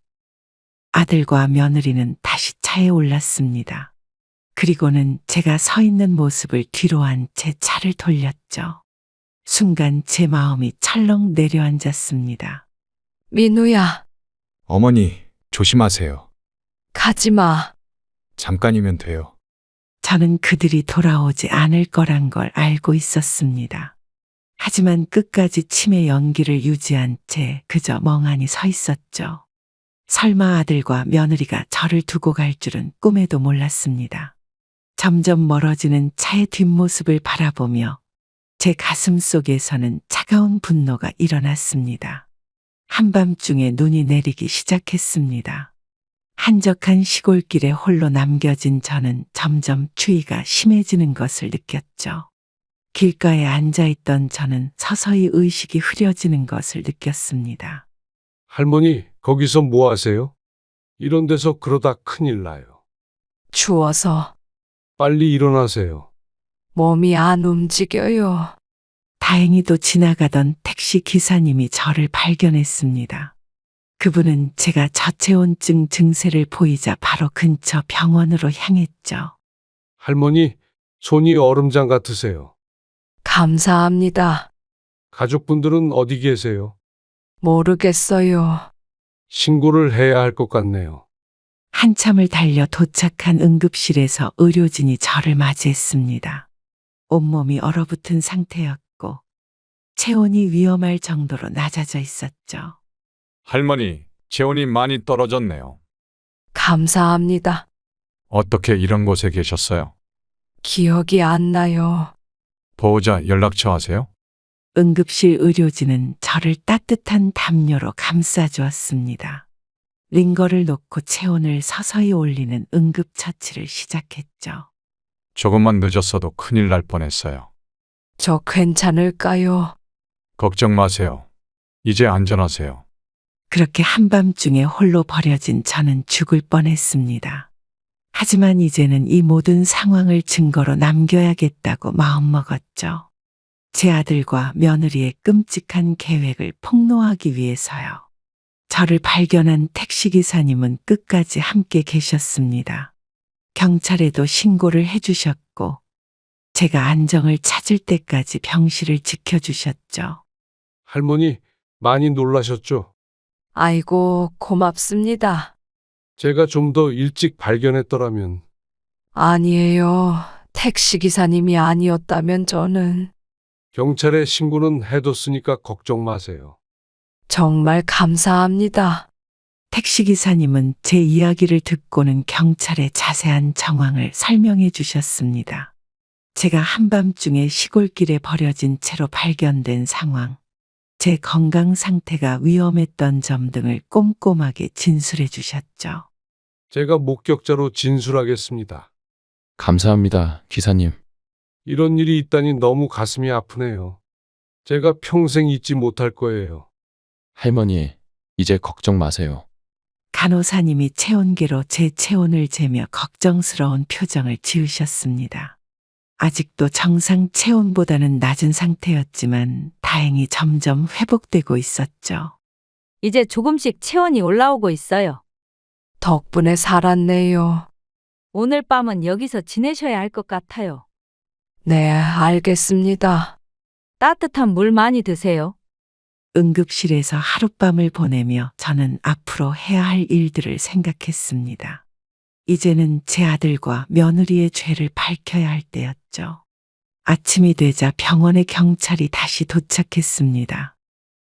아들과 며느리는 다시 차에 올랐습니다. 그리고는 제가 서 있는 모습을 뒤로 한 채 차를 돌렸죠. 순간 제 마음이 철렁 내려앉았습니다. 민우야, 어머니, 조심하세요. 가지 마. 잠깐이면 돼요. 저는 그들이 돌아오지 않을 거란 걸 알고 있었습니다. 하지만 끝까지 치매 연기를 유지한 채 그저 멍하니 서 있었죠. 설마 아들과 며느리가 저를 두고 갈 줄은 꿈에도 몰랐습니다. 점점 멀어지는 차의 뒷모습을 바라보며 제 가슴 속에서는 차가운 분노가 일어났습니다. 한밤중에 눈이 내리기 시작했습니다. 한적한 시골길에 홀로 남겨진 저는 점점 추위가 심해지는 것을 느꼈죠. 길가에 앉아있던 저는 서서히 의식이 흐려지는 것을 느꼈습니다. 할머니, 거기서 뭐 하세요? 이런 데서 그러다 큰일 나요. 추워서 빨리 일어나세요. 몸이 안 움직여요. 다행히도 지나가던 택시 기사님이 저를 발견했습니다. 그분은 제가 저체온증 증세를 보이자 바로 근처 병원으로 향했죠. 할머니, 손이 얼음장 같으세요. 감사합니다. 가족분들은 어디 계세요? 모르겠어요. 신고를 해야 할 것 같네요. 한참을 달려 도착한 응급실에서 의료진이 저를 맞이했습니다. 온몸이 얼어붙은 상태였고 체온이 위험할 정도로 낮아져 있었죠. 할머니, 체온이 많이 떨어졌네요. 감사합니다. 어떻게 이런 곳에 계셨어요? 기억이 안 나요. 보호자 연락처 아세요? 응급실 의료진은 저를 따뜻한 담요로 감싸주었습니다. 링거를 놓고 체온을 서서히 올리는 응급처치를 시작했죠. 조금만 늦었어도 큰일 날 뻔했어요. 저 괜찮을까요? 걱정 마세요. 이제 안전하세요. 그렇게 한밤중에 홀로 버려진 저는 죽을 뻔했습니다. 하지만 이제는 이 모든 상황을 증거로 남겨야겠다고 마음먹었죠. 제 아들과 며느리의 끔찍한 계획을 폭로하기 위해서요. 저를 발견한 택시기사님은 끝까지 함께 계셨습니다. 경찰에도 신고를 해주셨고 제가 안정을 찾을 때까지 병실을 지켜주셨죠. 할머니, 많이 놀라셨죠? 아이고, 고맙습니다. 제가 좀 더 일찍 발견했더라면. 아니에요. 택시기사님이 아니었다면 저는 경찰에 신고는 해뒀으니까 걱정 마세요. 정말 감사합니다. 택시기사님은 제 이야기를 듣고는 경찰의 자세한 정황을 설명해 주셨습니다. 제가 한밤중에 시골길에 버려진 채로 발견된 상황, 제 건강 상태가 위험했던 점 등을 꼼꼼하게 진술해 주셨죠. 제가 목격자로 진술하겠습니다. 감사합니다, 기사님. 이런 일이 있다니 너무 가슴이 아프네요. 제가 평생 잊지 못할 거예요. 할머니, 이제 걱정 마세요. 간호사님이 체온계로 제 체온을 재며 걱정스러운 표정을 지으셨습니다. 아직도 정상 체온보다는 낮은 상태였지만 다행히 점점 회복되고 있었죠. 이제 조금씩 체온이 올라오고 있어요. 덕분에 살았네요. 오늘 밤은 여기서 지내셔야 할 것 같아요. 네, 알겠습니다. 따뜻한 물 많이 드세요. 응급실에서 하룻밤을 보내며 저는 앞으로 해야 할 일들을 생각했습니다. 이제는 제 아들과 며느리의 죄를 밝혀야 할 때였죠. 아침이 되자 병원에 경찰이 다시 도착했습니다.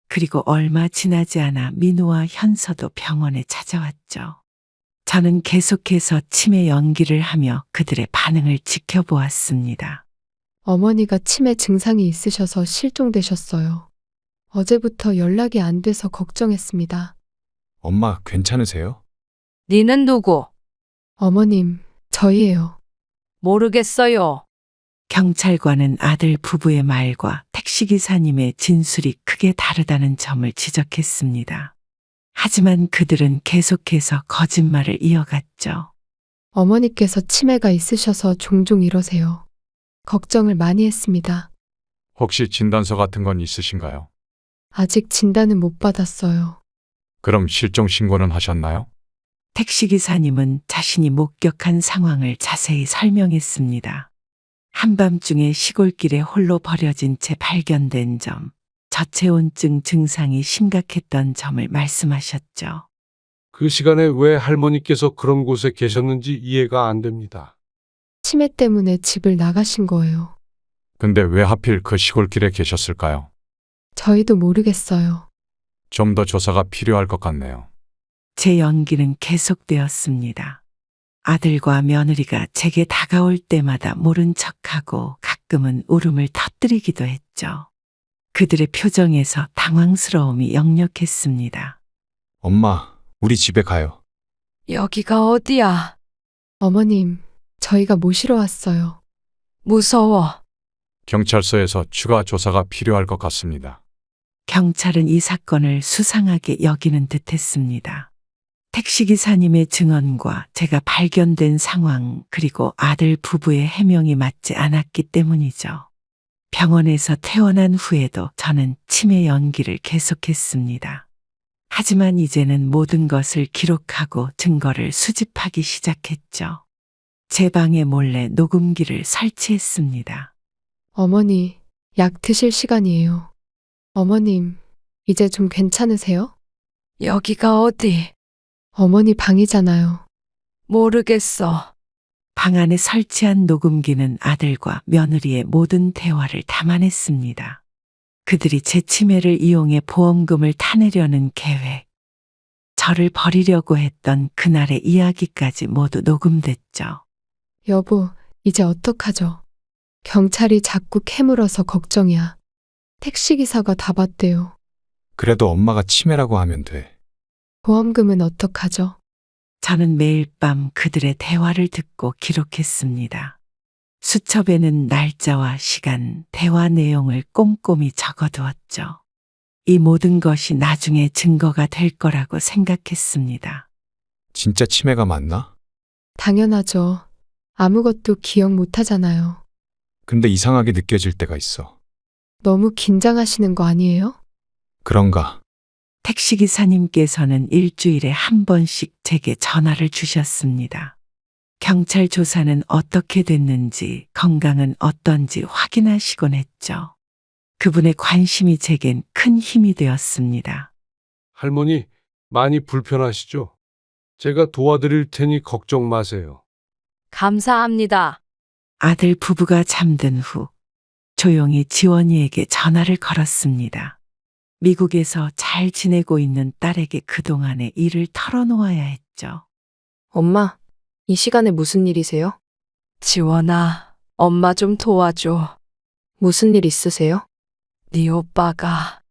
그리고 얼마 지나지 않아 민우와 현서도 병원에 찾아왔죠. 저는 계속해서 치매 연기를 하며 그들의 반응을 지켜보았습니다. 어머니가 치매 증상이 있으셔서 실종되셨어요. 어제부터 연락이 안 돼서 걱정했습니다. 엄마 괜찮으세요? 니는 누구? 어머님, 저희예요. 모르겠어요. 경찰관은 아들 부부의 말과 택시기사님의 진술이 크게 다르다는 점을 지적했습니다. 하지만 그들은 계속해서 거짓말을 이어갔죠. 어머니께서 치매가 있으셔서 종종 이러세요. 걱정을 많이 했습니다. 혹시 진단서 같은 건 있으신가요? 아직 진단은 못 받았어요. 그럼 실종 신고는 하셨나요? 택시기사님은 자신이 목격한 상황을 자세히 설명했습니다. 한밤중에 시골길에 홀로 버려진 채 발견된 점, 저체온증 증상이 심각했던 점을 말씀하셨죠. 그 시간에 왜 할머니께서 그런 곳에 계셨는지 이해가 안 됩니다. 치매 때문에 집을 나가신 거예요. 근데 왜 하필 그 시골길에 계셨을까요? 저희도 모르겠어요. 좀 더 조사가 필요할 것 같네요. 제 연기는 계속되었습니다. 아들과 며느리가 제게 다가올 때마다 모른 척하고 가끔은 울음을 터뜨리기도 했죠. 그들의 표정에서 당황스러움이 역력했습니다. 엄마, 우리 집에 가요. 여기가 어디야? 어머님, 저희가 모시러 왔어요. 무서워. 경찰서에서 추가 조사가 필요할 것 같습니다. 경찰은 이 사건을 수상하게 여기는 듯했습니다. 택시기사님의 증언과 제가 발견된 상황 그리고 아들 부부의 해명이 맞지 않았기 때문이죠. 병원에서 퇴원한 후에도 저는 치매 연기를 계속했습니다. 하지만 이제는 모든 것을 기록하고 증거를 수집하기 시작했죠. 제 방에 몰래 녹음기를 설치했습니다. 어머니, 약 드실 시간이에요. 어머님, 이제 좀 괜찮으세요? 여기가 어디? 어머니 방이잖아요. 모르겠어. 방 안에 설치한 녹음기는 아들과 며느리의 모든 대화를 담아냈습니다. 그들이 제 치매를 이용해 보험금을 타내려는 계획, 저를 버리려고 했던 그날의 이야기까지 모두 녹음됐죠. 여보, 이제 어떡하죠? 경찰이 자꾸 캐물어서 걱정이야. 택시기사가 다 봤대요. 그래도 엄마가 치매라고 하면 돼. 보험금은 어떡하죠? 저는 매일 밤 그들의 대화를 듣고 기록했습니다. 수첩에는 날짜와 시간, 대화 내용을 꼼꼼히 적어두었죠. 이 모든 것이 나중에 증거가 될 거라고 생각했습니다. 진짜 치매가 맞나? 당연하죠. 아무것도 기억 못 하잖아요. 근데 이상하게 느껴질 때가 있어. 너무 긴장하시는 거 아니에요? 그런가? 택시기사님께서는 일주일에 한 번씩 제게 전화를 주셨습니다. 경찰 조사는 어떻게 됐는지, 건강은 어떤지 확인하시곤 했죠. 그분의 관심이 제겐 큰 힘이 되었습니다. 할머니, 많이 불편하시죠? 제가 도와드릴 테니 걱정 마세요. 감사합니다. 아들 부부가 잠든 후 조용히 지원이에게 전화를 걸었습니다. 미국에서 잘 지내고 있는 딸에게 그동안의 일을 털어놓아야 했죠. 엄마, 이 시간에 무슨 일이세요? 지원아, 엄마 좀 도와줘. 무슨 일 있으세요? 네 오빠가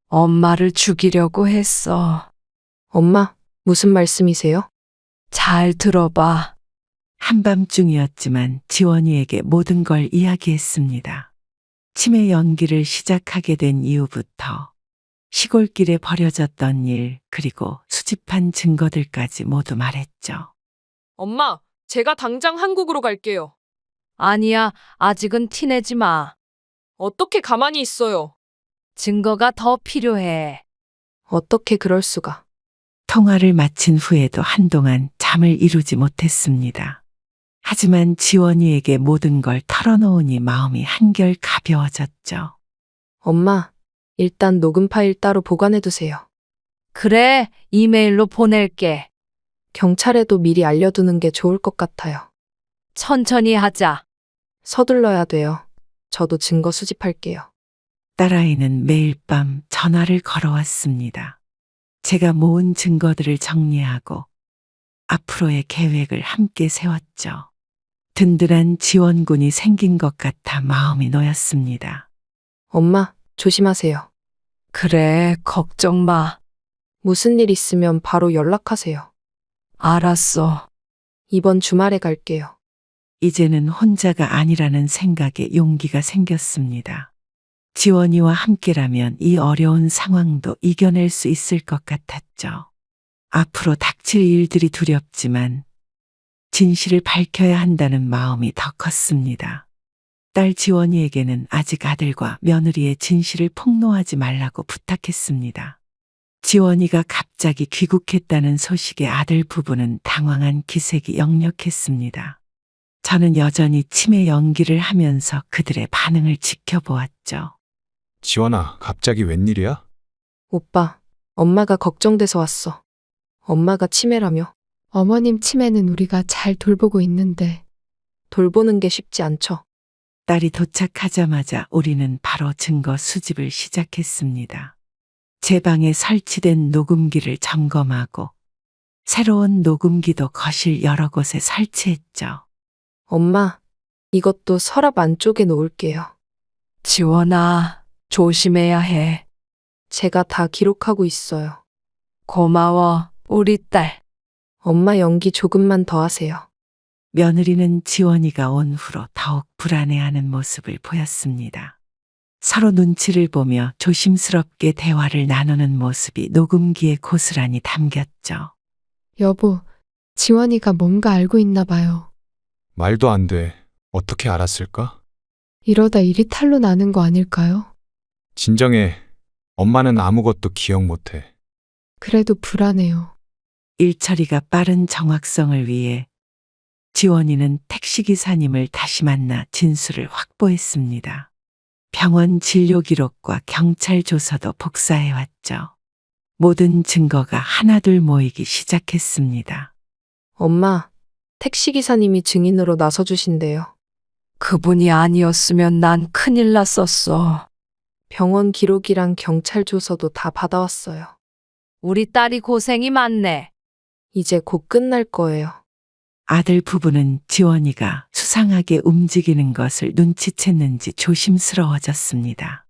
엄마를 죽이려고 했어. 엄마, 무슨 말씀이세요? 잘 들어봐. 한밤중이었지만 지원이에게 모든 걸 이야기했습니다. 치매 연기를 시작하게 된 이후부터 시골길에 버려졌던 일, 그리고 수집한 증거들까지 모두 말했죠. 엄마, 제가 당장 한국으로 갈게요. 아니야, 아직은 티내지 마. 어떻게 가만히 있어요? 증거가 더 필요해. 어떻게 그럴 수가. 통화를 마친 후에도 한동안 잠을 이루지 못했습니다. 하지만 지원이에게 모든 걸 털어놓으니 마음이 한결 가벼워졌죠. 엄마, 일단 녹음 파일 따로 보관해두세요. 그래, 이메일로 보낼게. 경찰에도 미리 알려두는 게 좋을 것 같아요. 천천히 하자. 서둘러야 돼요. 저도 증거 수집할게요. 딸아이는 매일 밤 전화를 걸어왔습니다. 제가 모은 증거들을 정리하고 앞으로의 계획을 함께 세웠죠. 든든한 지원군이 생긴 것 같아 마음이 놓였습니다. 엄마, 조심하세요. 그래, 걱정 마. 무슨 일 있으면 바로 연락하세요. 알았어. 이번 주말에 갈게요. 이제는 혼자가 아니라는 생각에 용기가 생겼습니다. 지원이와 함께라면 이 어려운 상황도 이겨낼 수 있을 것 같았죠. 앞으로 닥칠 일들이 두렵지만 진실을 밝혀야 한다는 마음이 더 컸습니다. 딸 지원이에게는 아직 아들과 며느리의 진실을 폭로하지 말라고 부탁했습니다. 지원이가 갑자기 귀국했다는 소식에 아들 부부는 당황한 기색이 역력했습니다. 저는 여전히 치매 연기를 하면서 그들의 반응을 지켜보았죠. 지원아, 갑자기 웬일이야? 오빠, 엄마가 걱정돼서 왔어. 엄마가 치매라며. 어머님 치매는 우리가 잘 돌보고 있는데 돌보는 게 쉽지 않죠. 딸이 도착하자마자 우리는 바로 증거 수집을 시작했습니다. 제 방에 설치된 녹음기를 점검하고 새로운 녹음기도 거실 여러 곳에 설치했죠. 엄마, 이것도 서랍 안쪽에 놓을게요. 지원아, 조심해야 해. 제가 다 기록하고 있어요. 고마워, 우리 딸. 엄마 연기 조금만 더 하세요. 며느리는 지원이가 온 후로 더욱 불안해하는 모습을 보였습니다. 서로 눈치를 보며 조심스럽게 대화를 나누는 모습이 녹음기에 고스란히 담겼죠. 여보, 지원이가 뭔가 알고 있나 봐요. 말도 안 돼. 어떻게 알았을까? 이러다 일이 탄로 나는 거 아닐까요? 진정해. 엄마는 아무것도 기억 못해. 그래도 불안해요. 일 처리가 빠른 정확성을 위해 지원이는 택시기사님을 다시 만나 진술을 확보했습니다. 병원 진료 기록과 경찰 조서도 복사해왔죠. 모든 증거가 하나둘 모이기 시작했습니다. 엄마, 택시기사님이 증인으로 나서주신대요. 그분이 아니었으면 난 큰일 났었어. 병원 기록이랑 경찰 조서도 다 받아왔어요. 우리 딸이 고생이 많네. 이제 곧 끝날 거예요. 아들 부부는 지원이가 수상하게 움직이는 것을 눈치챘는지 조심스러워졌습니다.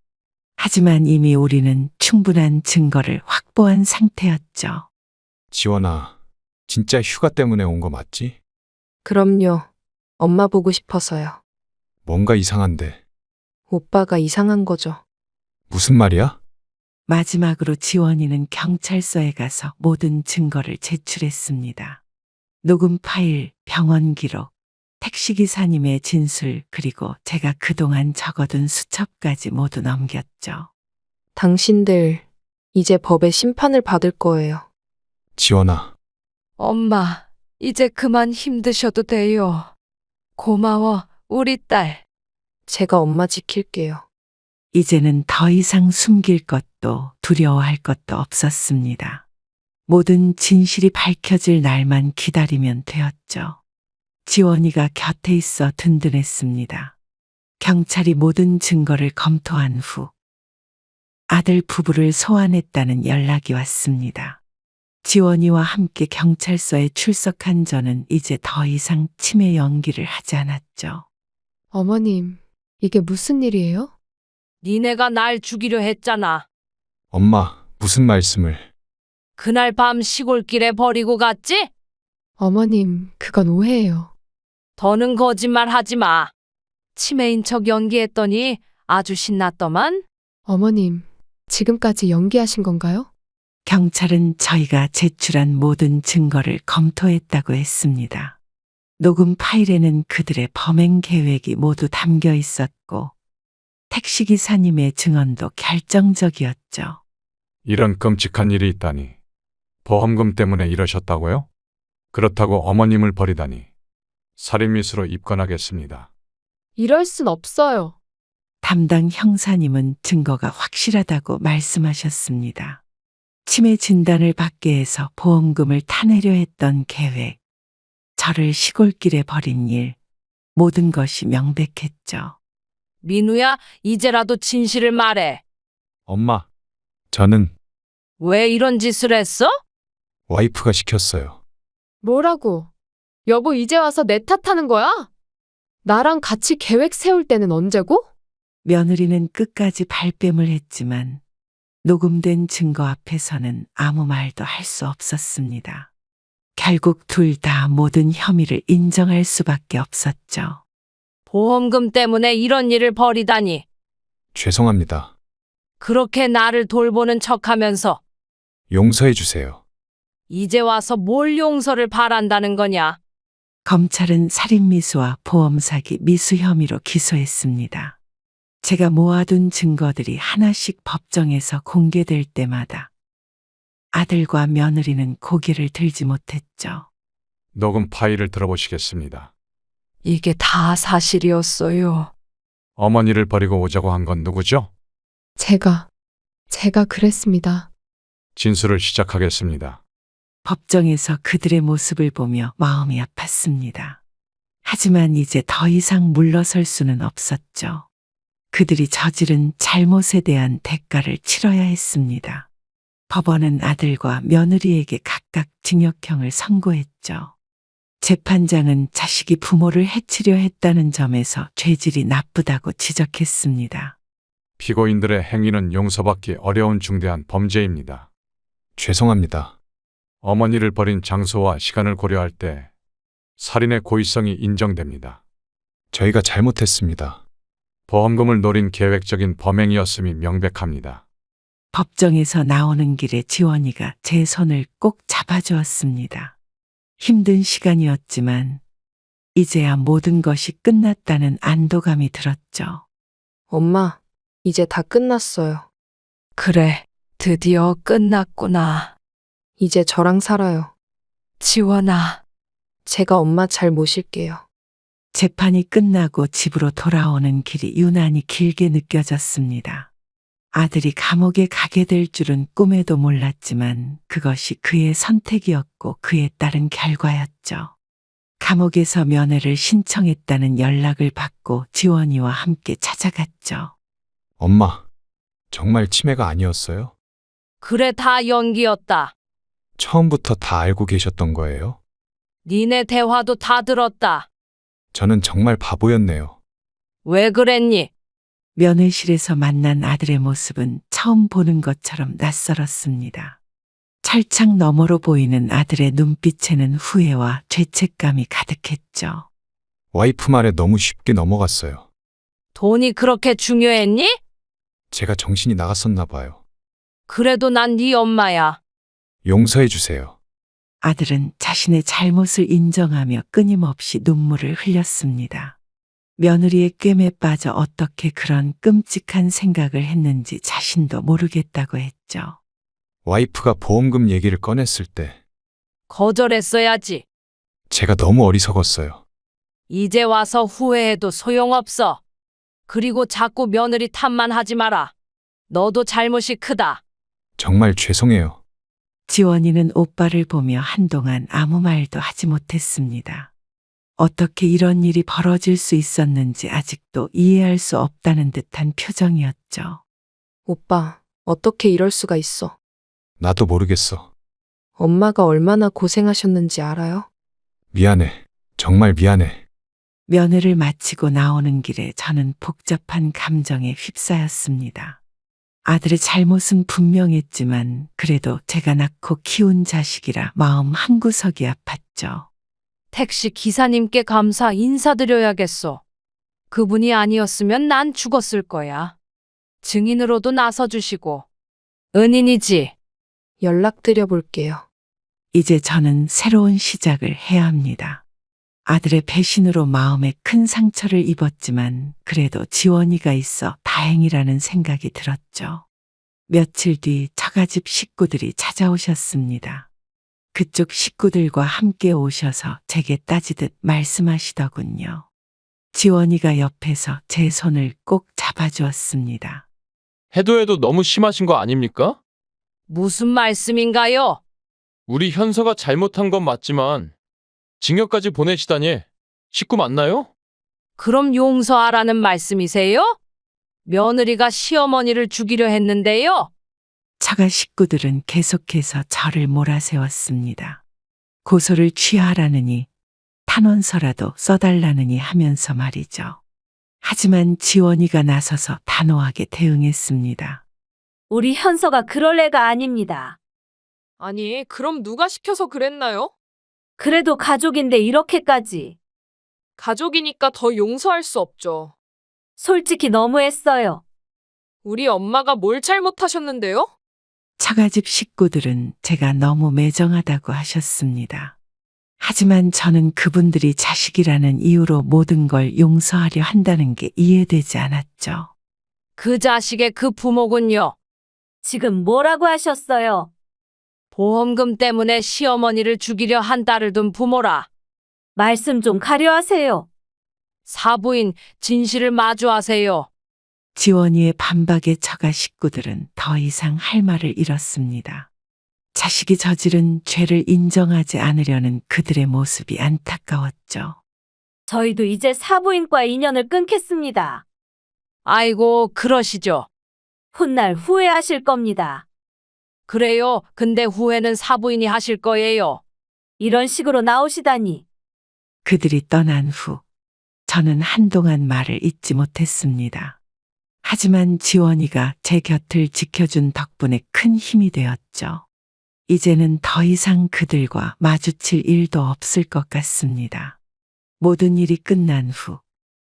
하지만 이미 우리는 충분한 증거를 확보한 상태였죠. 지원아, 진짜 휴가 때문에 온 거 맞지? 그럼요. 엄마 보고 싶어서요. 뭔가 이상한데. 오빠가 이상한 거죠. 무슨 말이야? 마지막으로 지원이는 경찰서에 가서 모든 증거를 제출했습니다. 녹음 파일, 병원 기록, 택시기사님의 진술, 그리고 제가 그동안 적어둔 수첩까지 모두 넘겼죠. 당신들, 이제 법의 심판을 받을 거예요. 지원아, 엄마, 이제 그만 힘드셔도 돼요. 고마워, 우리 딸. 제가 엄마 지킬게요. 이제는 더 이상 숨길 것도 두려워할 것도 없었습니다. 모든 진실이 밝혀질 날만 기다리면 되었죠. 지원이가 곁에 있어 든든했습니다. 경찰이 모든 증거를 검토한 후 아들 부부를 소환했다는 연락이 왔습니다. 지원이와 함께 경찰서에 출석한 저는 이제 더 이상 치매 연기를 하지 않았죠. 어머님, 이게 무슨 일이에요? 니네가 날 죽이려 했잖아. 엄마, 무슨 말씀을? 그날 밤 시골길에 버리고 갔지? 어머님, 그건 오해예요. 더는 거짓말 하지 마. 치매인 척 연기했더니 아주 신났더만? 어머님, 지금까지 연기하신 건가요? 경찰은 저희가 제출한 모든 증거를 검토했다고 했습니다. 녹음 파일에는 그들의 범행 계획이 모두 담겨 있었고 택시기사님의 증언도 결정적이었죠. 이런 끔찍한 일이 있다니. 보험금 때문에 이러셨다고요? 그렇다고 어머님을 버리다니. 살인미수로 입건하겠습니다. 이럴 순 없어요. 담당 형사님은 증거가 확실하다고 말씀하셨습니다. 치매 진단을 받게 해서 보험금을 타내려 했던 계획, 저를 시골길에 버린 일, 모든 것이 명백했죠. 민우야, 이제라도 진실을 말해. 엄마, 저는 왜 이런 짓을 했어? 와이프가 시켰어요. 뭐라고? 여보 이제 와서 내 탓하는 거야? 나랑 같이 계획 세울 때는 언제고? 며느리는 끝까지 발뺌을 했지만 녹음된 증거 앞에서는 아무 말도 할 수 없었습니다. 결국 둘 다 모든 혐의를 인정할 수밖에 없었죠. 보험금 때문에 이런 일을 벌이다니. 죄송합니다. 그렇게 나를 돌보는 척하면서 용서해 주세요. 이제 와서 뭘 용서를 바란다는 거냐? 검찰은 살인미수와 보험사기 미수 혐의로 기소했습니다. 제가 모아둔 증거들이 하나씩 법정에서 공개될 때마다 아들과 며느리는 고개를 들지 못했죠. 녹음 파일을 들어보시겠습니다. 이게 다 사실이었어요. 어머니를 버리고 오자고 한 건 누구죠? 제가 그랬습니다. 진술을 시작하겠습니다. 법정에서 그들의 모습을 보며 마음이 아팠습니다. 하지만 이제 더 이상 물러설 수는 없었죠. 그들이 저지른 잘못에 대한 대가를 치러야 했습니다. 법원은 아들과 며느리에게 각각 징역형을 선고했죠. 재판장은 자식이 부모를 해치려 했다는 점에서 죄질이 나쁘다고 지적했습니다. 피고인들의 행위는 용서받기 어려운 중대한 범죄입니다. 죄송합니다. 어머니를 버린 장소와 시간을 고려할 때 살인의 고의성이 인정됩니다. 저희가 잘못했습니다. 보험금을 노린 계획적인 범행이었음이 명백합니다. 법정에서 나오는 길에 지원이가 제 손을 꼭 잡아주었습니다. 힘든 시간이었지만 이제야 모든 것이 끝났다는 안도감이 들었죠. 엄마, 이제 다 끝났어요. 그래, 드디어 끝났구나. 이제 저랑 살아요. 지원아. 제가 엄마 잘 모실게요. 재판이 끝나고 집으로 돌아오는 길이 유난히 길게 느껴졌습니다. 아들이 감옥에 가게 될 줄은 꿈에도 몰랐지만 그것이 그의 선택이었고 그에 따른 결과였죠. 감옥에서 면회를 신청했다는 연락을 받고 지원이와 함께 찾아갔죠. 엄마, 정말 치매가 아니었어요? 그래, 다 연기였다. 처음부터 다 알고 계셨던 거예요? 니네 대화도 다 들었다. 저는 정말 바보였네요. 왜 그랬니? 면회실에서 만난 아들의 모습은 처음 보는 것처럼 낯설었습니다. 철창 너머로 보이는 아들의 눈빛에는 후회와 죄책감이 가득했죠. 와이프 말에 너무 쉽게 넘어갔어요. 돈이 그렇게 중요했니? 제가 정신이 나갔었나 봐요. 그래도 난 네 엄마야. 용서해 주세요. 아들은 자신의 잘못을 인정하며 끊임없이 눈물을 흘렸습니다. 며느리의 꿰매 빠져 어떻게 그런 끔찍한 생각을 했는지 자신도 모르겠다고 했죠. 와이프가 보험금 얘기를 꺼냈을 때 거절했어야지. 제가 너무 어리석었어요. 이제 와서 후회해도 소용없어. 그리고 자꾸 며느리 탓만 하지 마라. 너도 잘못이 크다. 정말 죄송해요. 지원이는 오빠를 보며 한동안 아무 말도 하지 못했습니다. 어떻게 이런 일이 벌어질 수 있었는지 아직도 이해할 수 없다는 듯한 표정이었죠. 오빠, 어떻게 이럴 수가 있어? 나도 모르겠어. 엄마가 얼마나 고생하셨는지 알아요? 미안해. 정말 미안해. 면회를 마치고 나오는 길에 저는 복잡한 감정에 휩싸였습니다. 아들의 잘못은 분명했지만 그래도 제가 낳고 키운 자식이라 마음 한구석이 아팠죠. 택시 기사님께 감사 인사드려야겠어. 그분이 아니었으면 난 죽었을 거야. 증인으로도 나서주시고. 은인이지. 연락드려 볼게요. 이제 저는 새로운 시작을 해야 합니다. 아들의 배신으로 마음에 큰 상처를 입었지만 그래도 지원이가 있어 다행이라는 생각이 들었죠. 며칠 뒤 처가집 식구들이 찾아오셨습니다. 그쪽 식구들과 함께 오셔서 제게 따지듯 말씀하시더군요. 지원이가 옆에서 제 손을 꼭 잡아주었습니다. 해도 너무 심하신 거 아닙니까? 무슨 말씀인가요? 우리 현서가 잘못한 건 맞지만 징역까지 보내시다니 식구 맞나요? 그럼 용서하라는 말씀이세요? 며느리가 시어머니를 죽이려 했는데요. 처가 식구들은 계속해서 저를 몰아세웠습니다. 고소를 취하라느니 탄원서라도 써달라느니 하면서 말이죠. 하지만 지원이가 나서서 단호하게 대응했습니다. 우리 현서가 그럴 애가 아닙니다. 아니, 그럼 누가 시켜서 그랬나요? 그래도 가족인데 이렇게까지. 가족이니까 더 용서할 수 없죠. 솔직히 너무했어요. 우리 엄마가 뭘 잘못하셨는데요? 처가집 식구들은 제가 너무 매정하다고 하셨습니다. 하지만 저는 그분들이 자식이라는 이유로 모든 걸 용서하려 한다는 게 이해되지 않았죠. 그 자식의 그 부모군요. 지금 뭐라고 하셨어요? 보험금 때문에 시어머니를 죽이려 한 딸을 둔 부모라. 말씀 좀 가려하세요. 사부인 진실을 마주하세요. 지원이의 반박에 처가 식구들은 더 이상 할 말을 잃었습니다. 자식이 저지른 죄를 인정하지 않으려는 그들의 모습이 안타까웠죠. 저희도 이제 사부인과 인연을 끊겠습니다. 아이고, 그러시죠. 훗날 후회하실 겁니다. 그래요. 근데 후회는 사부인이 하실 거예요. 이런 식으로 나오시다니. 그들이 떠난 후 저는 한동안 말을 잇지 못했습니다. 하지만 지원이가 제 곁을 지켜준 덕분에 큰 힘이 되었죠. 이제는 더 이상 그들과 마주칠 일도 없을 것 같습니다. 모든 일이 끝난 후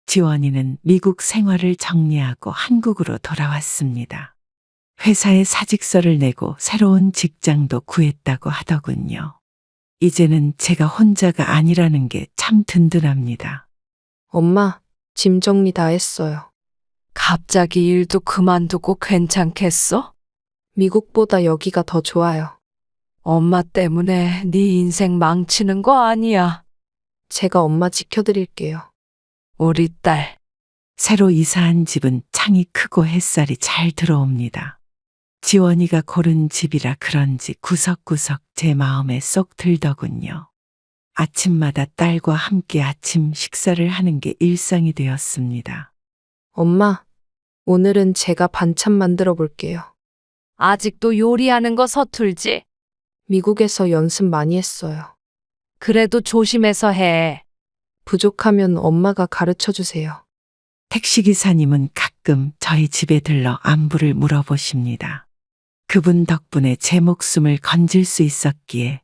지원이는 미국 생활을 정리하고 한국으로 돌아왔습니다. 회사에 사직서를 내고 새로운 직장도 구했다고 하더군요. 이제는 제가 혼자가 아니라는 게 참 든든합니다. 엄마, 짐 정리 다 했어요. 갑자기 일도 그만두고 괜찮겠어? 미국보다 여기가 더 좋아요. 엄마 때문에 네 인생 망치는 거 아니야. 제가 엄마 지켜드릴게요. 우리 딸. 새로 이사한 집은 창이 크고 햇살이 잘 들어옵니다. 지원이가 고른 집이라 그런지 구석구석 제 마음에 쏙 들더군요. 아침마다 딸과 함께 아침 식사를 하는 게 일상이 되었습니다. 엄마, 오늘은 제가 반찬 만들어 볼게요. 아직도 요리하는 거 서툴지? 미국에서 연습 많이 했어요. 그래도 조심해서 해. 부족하면 엄마가 가르쳐 주세요. 택시기사님은 가끔 저희 집에 들러 안부를 물어보십니다. 그분 덕분에 제 목숨을 건질 수 있었기에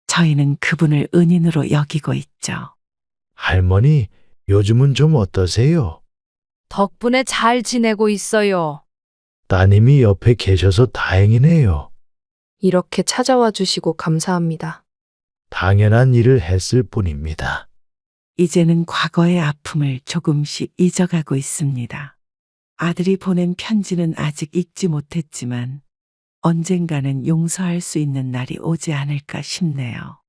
저희는 그분을 은인으로 여기고 있죠. 할머니, 요즘은 좀 어떠세요? 덕분에 잘 지내고 있어요. 따님이 옆에 계셔서 다행이네요. 이렇게 찾아와 주시고 감사합니다. 당연한 일을 했을 뿐입니다. 이제는 과거의 아픔을 조금씩 잊어가고 있습니다. 아들이 보낸 편지는 아직 읽지 못했지만 언젠가는 용서할 수 있는 날이 오지 않을까 싶네요.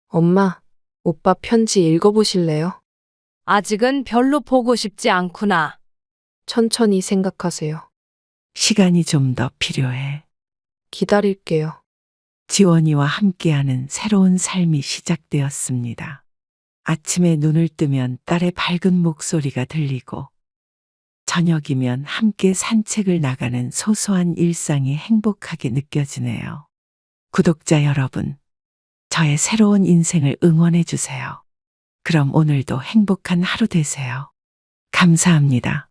엄마, 오빠 편지 읽어보실래요? 아직은 별로 보고 싶지 않구나. 천천히 생각하세요. 시간이 좀 더 필요해. 기다릴게요. 지원이와 함께하는 새로운 삶이 시작되었습니다. 아침에 눈을 뜨면 딸의 밝은 목소리가 들리고 저녁이면 함께 산책을 나가는 소소한 일상이 행복하게 느껴지네요. 구독자 여러분, 저의 새로운 인생을 응원해 주세요. 그럼 오늘도 행복한 하루 되세요. 감사합니다.